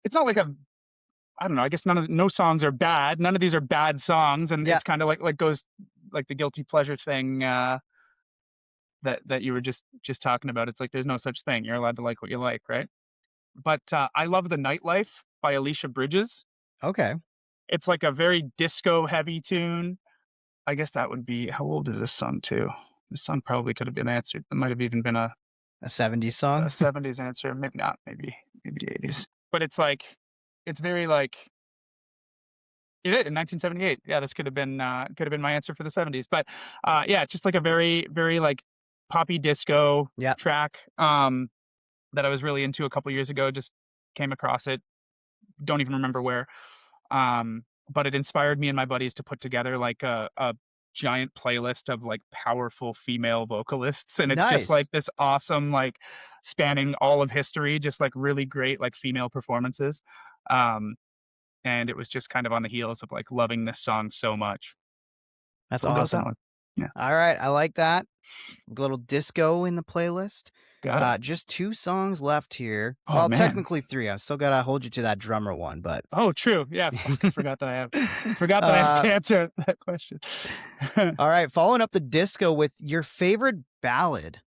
it's not like I don't know, I guess no songs are bad. None of these are bad songs, and Yeah. it's kind of like goes like the guilty pleasure thing that you were just talking about. It's like there's no such thing. You're allowed to like what you like, right? But I love The Nightlife by Alicia Bridges. Okay. It's like a very disco heavy tune. I guess that would be, how old is this song too? This song probably could have been answered. It might have even been a 70s song. 70s answer. Maybe not. Maybe 80s. But it's like, it's very like, you did in 1978. Yeah, this could have been my answer for the 70s. But yeah, it's just like a very, very like poppy disco Yeah. track that I was really into a couple years ago. Just came across it. Don't even remember where. But it inspired me and my buddies to put together like a giant playlist of like powerful female vocalists, and it's just Nice. like this awesome, like spanning all of history, just like really great like female performances. And it was just kind of on the heels of like loving this song so much. That's So we'll go with that awesome. one. Yeah. All right, I like that. A little disco in the playlist. Got it. Just 2 songs left here. Oh, Well, man. technically 3. I've still gotta hold you to that drummer one, but Oh, true. Yeah. Fuck, I forgot that I have to answer that question. All right, following up the disco with your favorite ballad.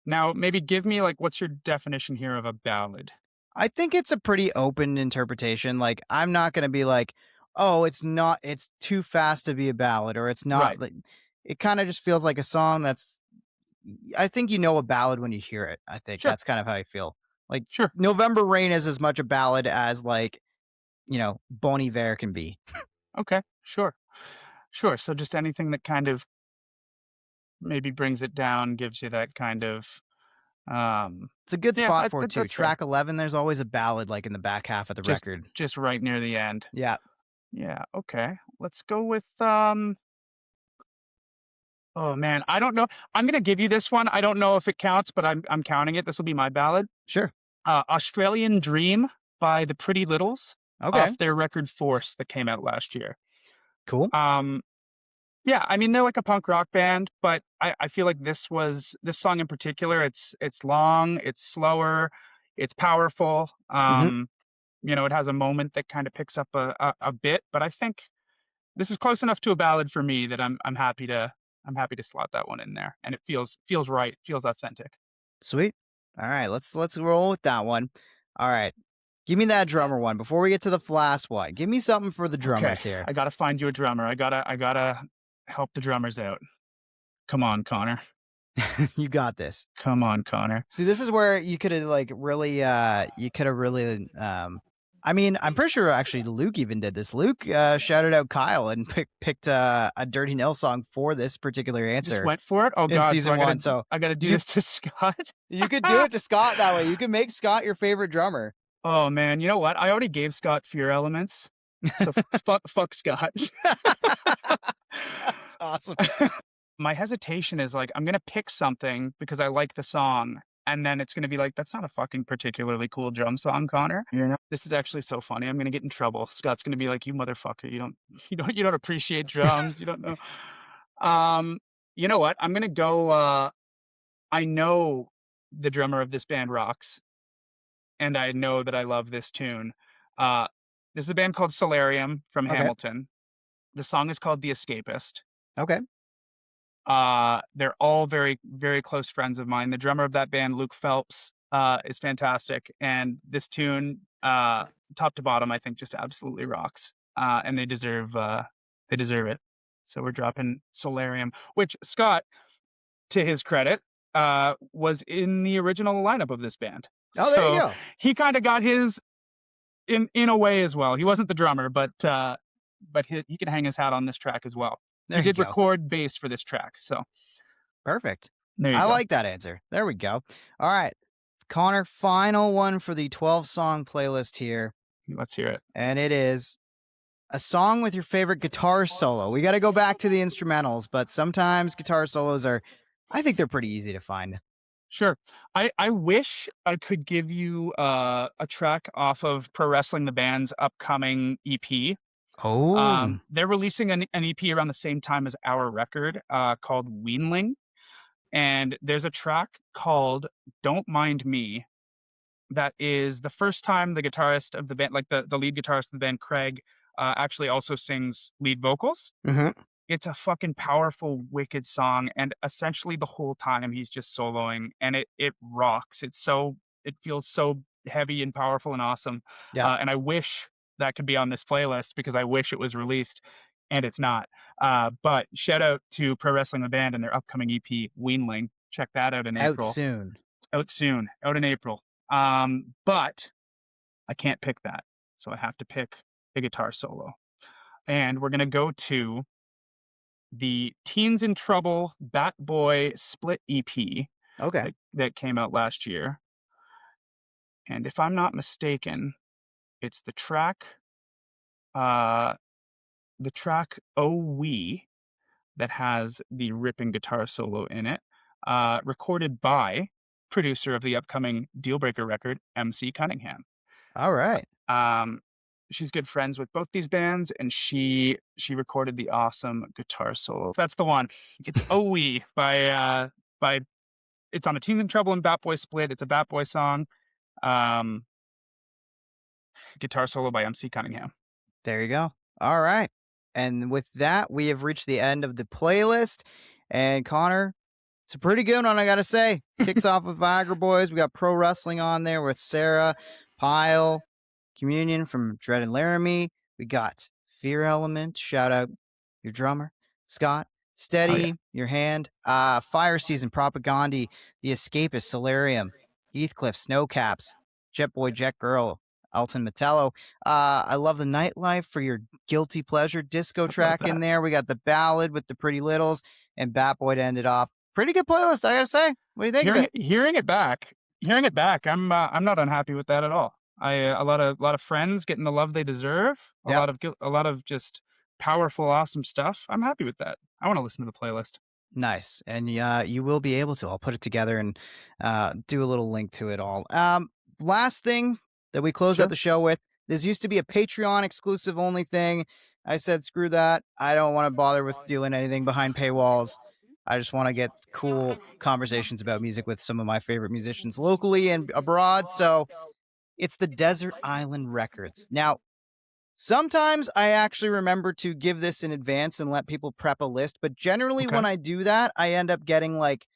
Now, maybe give me like, what's your definition here of a ballad? I think it's a pretty open interpretation. Like, I'm not going to be like, oh, it's too fast to be a ballad, or it's not. Right. Like, it kind of just feels like a song that's, I think you know a ballad when you hear it. I think Sure. that's kind of how I feel. Like, Sure. November Rain is as much a ballad as like, Bon Iver can be. Okay. Sure. So just anything that kind of maybe brings it down, gives you that kind of It's a good yeah, spot for it too. that's fair. Track 11, there's always a ballad like in the back half of the record. Just right near the end. Yeah. Yeah, okay. Let's go with oh man, I don't know. I'm gonna give you this one. I don't know if it counts, but I'm counting it. This will be my ballad. Sure. Australian Dream by the Pretty Littles. Okay. Off their record Force that came out last year. Cool. Yeah, I mean they're like a punk rock band, but I feel like this song in particular, it's long, it's slower, it's powerful. It has a moment that kind of picks up a bit, but I think this is close enough to a ballad for me that I'm happy to slot that one in there, and it feels right, feels authentic. Sweet. All right, let's roll with that one. All right. Give me that drummer one before we get to the Flask one. Give me something for the drummers here. I gotta find you a drummer. I gotta help the drummers out. Come on, Connor. You got this. Come on, Connor. See, this is where you could have I mean, I'm pretty sure actually Luke even did this. Luke shouted out Kyle and picked a Dirty Nil song for this particular answer. Just went for it? Oh, in God. Season 1. So I got to do this to Scott? You could do it to Scott that way. You can make Scott your favorite drummer. Oh, man. You know what? I already gave Scott Fear Elements. So fuck Scott. That's awesome. My hesitation is like, I'm going to pick something because I like the song. And then it's going to be like, that's not a fucking particularly cool drum song, Connor. This is actually so funny. I'm going to get in trouble. Scott's going to be like, you motherfucker. You don't appreciate drums. You don't know. You know what? I'm going to go. I know the drummer of this band rocks. And I know that I love this tune. This is a band called Solarium from Hamilton. The song is called The Escapist. Okay. They're all very, very close friends of mine. The drummer of that band, Luke Phelps, is fantastic. And this tune, top to bottom, I think just absolutely rocks. And they deserve it. So we're dropping Solarium, which Scott, to his credit, was in the original lineup of this band. Oh, there you go. He kind of got his in a way as well. He wasn't the drummer, but he can hang his hat on this track as well. He did record bass for this track, so perfect. There you go. I like that answer. There we go. All right, Connor, final one for the 12-song playlist here. Let's hear it. And it is a song with your favorite guitar solo. We got to go back to the instrumentals, but sometimes guitar solos I think they're pretty easy to find. Sure. I wish I could give you a track off of Pro Wrestling the Band's upcoming EP. Oh. They're releasing an EP around the same time as our record, called Weanling. And there's a track called Don't Mind Me that is the first time the guitarist of the band, like the lead guitarist of the band, Craig, actually also sings lead vocals. Mm-hmm. It's a fucking powerful, wicked song, and essentially the whole time he's just soloing, and it rocks. It feels so heavy and powerful and awesome. Yep. And I wish that could be on this playlist because I wish it was released, and it's not. But shout out to Pro Wrestling the Band and their upcoming EP, Weanling. Check that out in Out April. soon. Out soon. Out in April. But I can't pick that, so I have to pick a guitar solo, and we're gonna go to the Teens in Trouble Bat Boy Split EP Okay. that came out last year. And if I'm not mistaken, it's the track Oh We that has the ripping guitar solo in it, recorded by producer of the upcoming Dealbreaker record, MC Cunningham. All right. She's good friends with both these bands, and she recorded the awesome guitar solo. That's the one. It's Oh We by it's on a Teens in Trouble and Bat Boy split. It's a Bat Boy song. Guitar solo by MC Cunningham. There you go. All right. And with that, we have reached the end of the playlist. And Connor, it's a pretty good one, I got to say. Kicks off with Viagra Boys. We got pro wrestling on there with Sarah, Pyle, Communion from Dread and Laramie. We got Fear Element. Shout out your drummer, Scott. Steady, your hand. Fire Season, Propaganda, The Escapist, Solarium, Heathcliff, Snowcaps, Jet Boy, Jet Girl, Elton Metello. I love the nightlife for your guilty pleasure disco track in there. We got the ballad with the Pretty Littles and Bat Boy to end it off. Pretty good playlist, I gotta say. What do you think of it? Hearing it back, I'm not unhappy with that at all. A lot of friends getting the love they deserve. A lot of just powerful, awesome stuff. I'm happy with that. I want to listen to the playlist. Nice, and you will be able to. I'll put it together and do a little link to it all. Last thing that we close out the show with. This used to be a Patreon exclusive only thing. I said, screw that. I don't want to bother with doing anything behind paywalls. I just want to get cool conversations about music with some of my favorite musicians locally and abroad. So it's the Desert Island Records. Now, sometimes I actually remember to give this in advance and let people prep a list. But generally when I do that, I end up getting like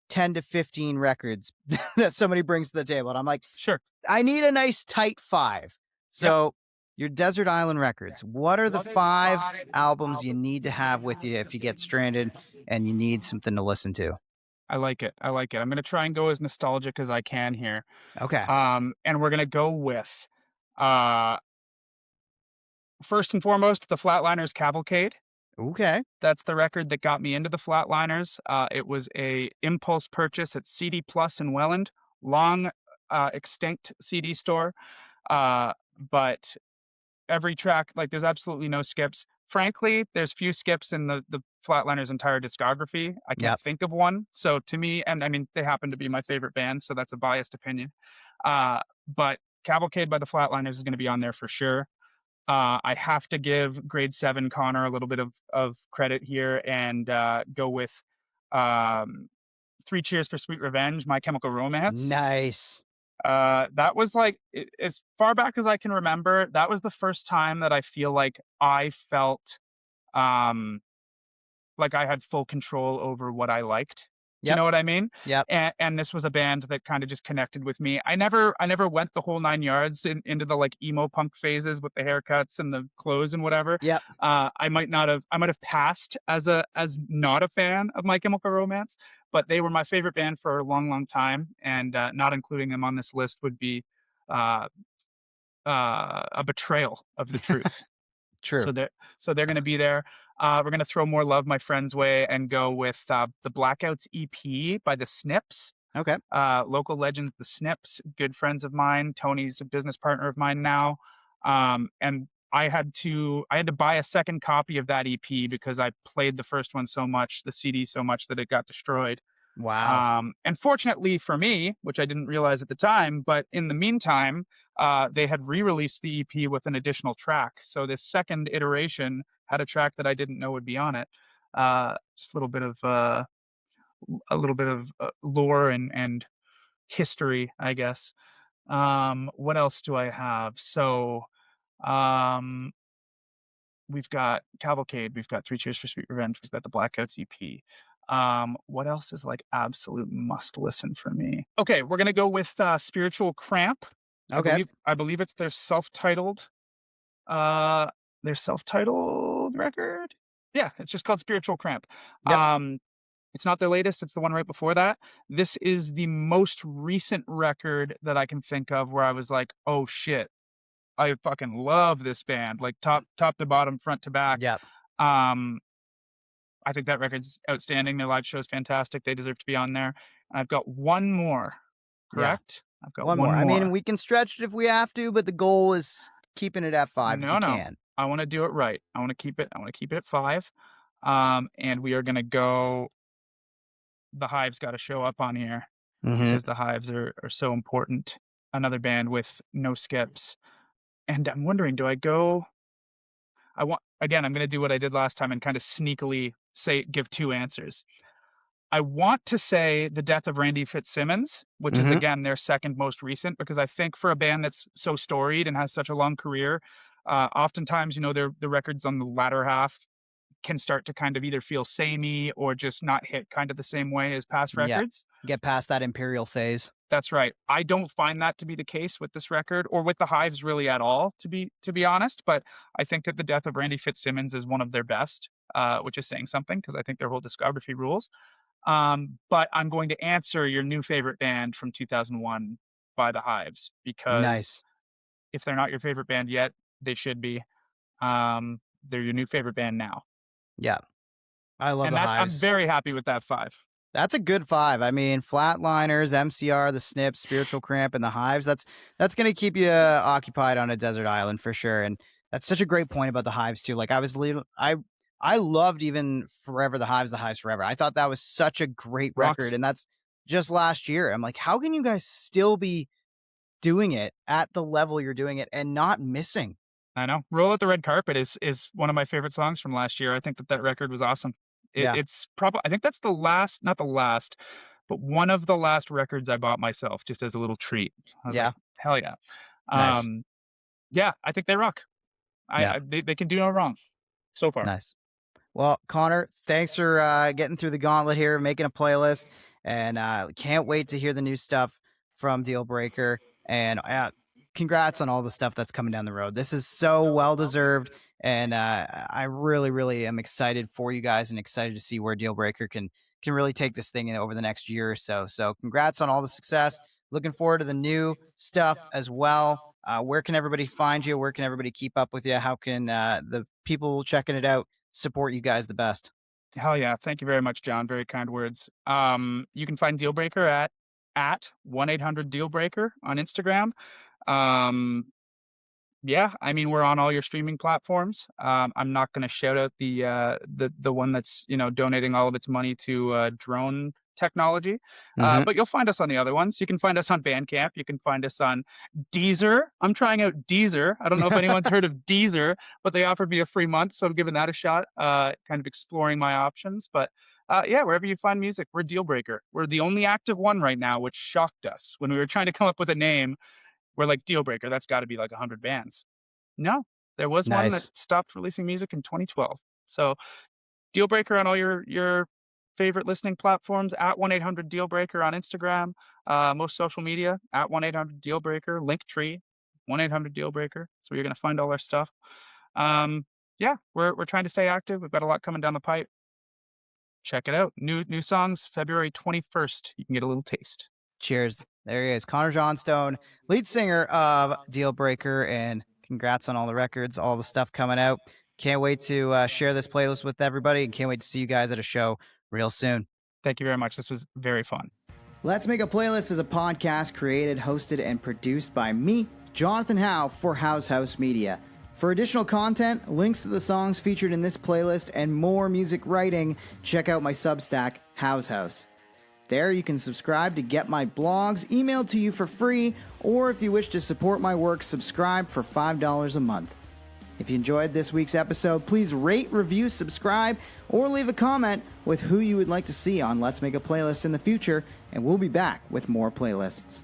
10 to 15 records that somebody brings to the table. And I'm like, sure, I need a nice tight 5. So your Desert Island Records, what are the 5 albums you need to have with you if you get stranded and you need something to listen to? I like it. I'm going to try and go as nostalgic as I can here. Okay. And we're going to go with, first and foremost, the Flatliners Cavalcade. Okay. That's the record that got me into the Flatliners. It was a impulse purchase at CD Plus in Welland, long extinct CD store. But every track, like, there's absolutely no skips. Frankly, there's few skips in the Flatliners' entire discography. I can't think of one. So to me, and I mean, they happen to be my favorite band, so that's a biased opinion. But Cavalcade by the Flatliners is going to be on there for sure. I have to give Grade 7 Connor a little bit of credit here and go with 3 Cheers for Sweet Revenge, My Chemical Romance. Nice. That was like, as far back as I can remember, that was the first time that I feel like I felt like I had full control over what I liked. Do you know what I mean? Yep. And this was a band that kind of just connected with me. I never went the whole 9 yards into the like emo punk phases with the haircuts and the clothes and whatever. Yep. I might have passed as not a fan of My Chemical Romance, but they were my favorite band for a long, long time. And not including them on this list would be a betrayal of the truth. True. So they're going to be there. We're going to throw more love my friend's way and go with the Blackouts EP by the Snips. Okay. Local legends, the Snips, good friends of mine. Tony's a business partner of mine now. And I had to buy a second copy of that EP because I played the first one so much, the CD so much that it got destroyed. Wow. And fortunately for me, which I didn't realize at the time, but in the meantime, they had re-released the EP with an additional track. So this second iteration had a track that I didn't know would be on it. Just a little bit of lore and history, I guess. What else do I have? So um, we've got Cavalcade, we've got Three Cheers for Sweet Revenge, we've got the Blackouts EP. What else is like absolute must listen for me? Okay, we're gonna go with Spiritual Cramp. Okay. I believe it's uh their self-titled record. Yeah, it's just called Spiritual Cramp. Yep. It's not the latest, it's the one right before that. This is the most recent record that I can think of where I was like, oh shit, I fucking love this band, like top to bottom, front to back. Yep. Um, I think that record's outstanding. Their live show is fantastic. They deserve to be on there. And I've got one more, Yeah. correct? I've got One more. one I mean, more. we can stretch it if we have to, but the goal is keeping it at 5 if No, we no. can. I want to do it right. I want to keep it at 5. And we are gonna go. The Hives got to show up on here because the Hives are so important. Another band with no skips. And I'm wondering, do I go? I'm going to do what I did last time and kind of sneakily give 2 answers. I want to say The Death of Randy Fitzsimmons, which is again their second most recent, because I think for a band that's so storied and has such a long career, oftentimes, the records on the latter half can start to kind of either feel samey or just not hit kind of the same way as past Yeah. records. Get past that Imperial phase. That's right. I don't find that to be the case with this record or with the Hives really at all, to be honest. But I think that The Death of Randy Fitzsimmons is one of their best, which is saying something because I think their whole discography rules. But I'm going to answer your new favorite band from 2001 by the Hives because Nice. if they're not your favorite band yet, they should be. They're your new favorite band now. Yeah. I love And the I'm Hives. very happy with that 5. That's a good 5. I mean, Flatliners, MCR, the Snips, Spiritual Cramp, and the Hives. That's going to keep you occupied on a desert island for sure. And that's such a great point about the Hives too. Like I loved even Forever the Hives Forever. I thought that was such a great record, Rocks. and that's just last year. I'm like, how can you guys still be doing it at the level you're doing it and not missing? I know. Roll Out the Red Carpet is one of my favorite songs from last year. I think that record was awesome. Yeah. It's probably, I think that's not the last, but one of the last records I bought myself just as a little treat. I was like, hell yeah. Nice. Yeah, I think they rock. They can do no wrong so far. Nice. Well, Connor, thanks for getting through the gauntlet here, making a playlist, and can't wait to hear the new stuff from Dealbreaker. And congrats on all the stuff that's coming down the road. This is so well-deserved, and I really, really am excited for you guys and excited to see where Dealbreaker can really take this thing over the next year or so. So congrats on all the success. Looking forward to the new stuff as well. Where can everybody find you? Where can everybody keep up with you? How can the people checking it out support you guys the best? Hell yeah. Thank you very much, John. Very kind words. You can find Dealbreaker at 1-800-DEALBREAKER on Instagram. Yeah, I mean, we're on all your streaming platforms. I'm not going to shout out the one that's, donating all of its money to drone technology. But you'll find us on the other ones. You can find us on Bandcamp. You can find us on Deezer. I'm trying out Deezer. I don't know if anyone's heard of Deezer, but they offered me a free month, so I'm giving that a shot, kind of exploring my options. But yeah, wherever you find music, we're Dealbreaker. We're the only active one right now, which shocked us. When we were trying to come up with a name, we're like, Dealbreaker, that's got to be like 100 bands. No, there was one that stopped releasing music in 2012. So Dealbreaker on all your favorite listening platforms, at 1-800-DEALBREAKER on Instagram, most social media, at 1-800-DEALBREAKER, Linktree, 1-800-DEALBREAKER. So you're going to find all our stuff. Yeah, we're trying to stay active. We've got a lot coming down the pipe. Check it out. New songs, February 21st. You can get a little taste. Cheers. There he is, Connor Johnstone, lead singer of Dealbreaker, and congrats on all the records, all the stuff coming out. Can't wait to share this playlist with everybody, and can't wait to see you guys at a show real soon. Thank you very much. This was very fun. Let's Make a Playlist is a podcast created, hosted, and produced by me, Jonathan Howe, for House Media. For additional content, links to the songs featured in this playlist, and more music writing, check out my Substack, House. There you can subscribe to get my blogs emailed to you for free, or if you wish to support my work, subscribe for $5 a month. If you enjoyed this week's episode, please rate, review, subscribe, or leave a comment with who you would like to see on Let's Make a Playlist in the future, and we'll be back with more playlists.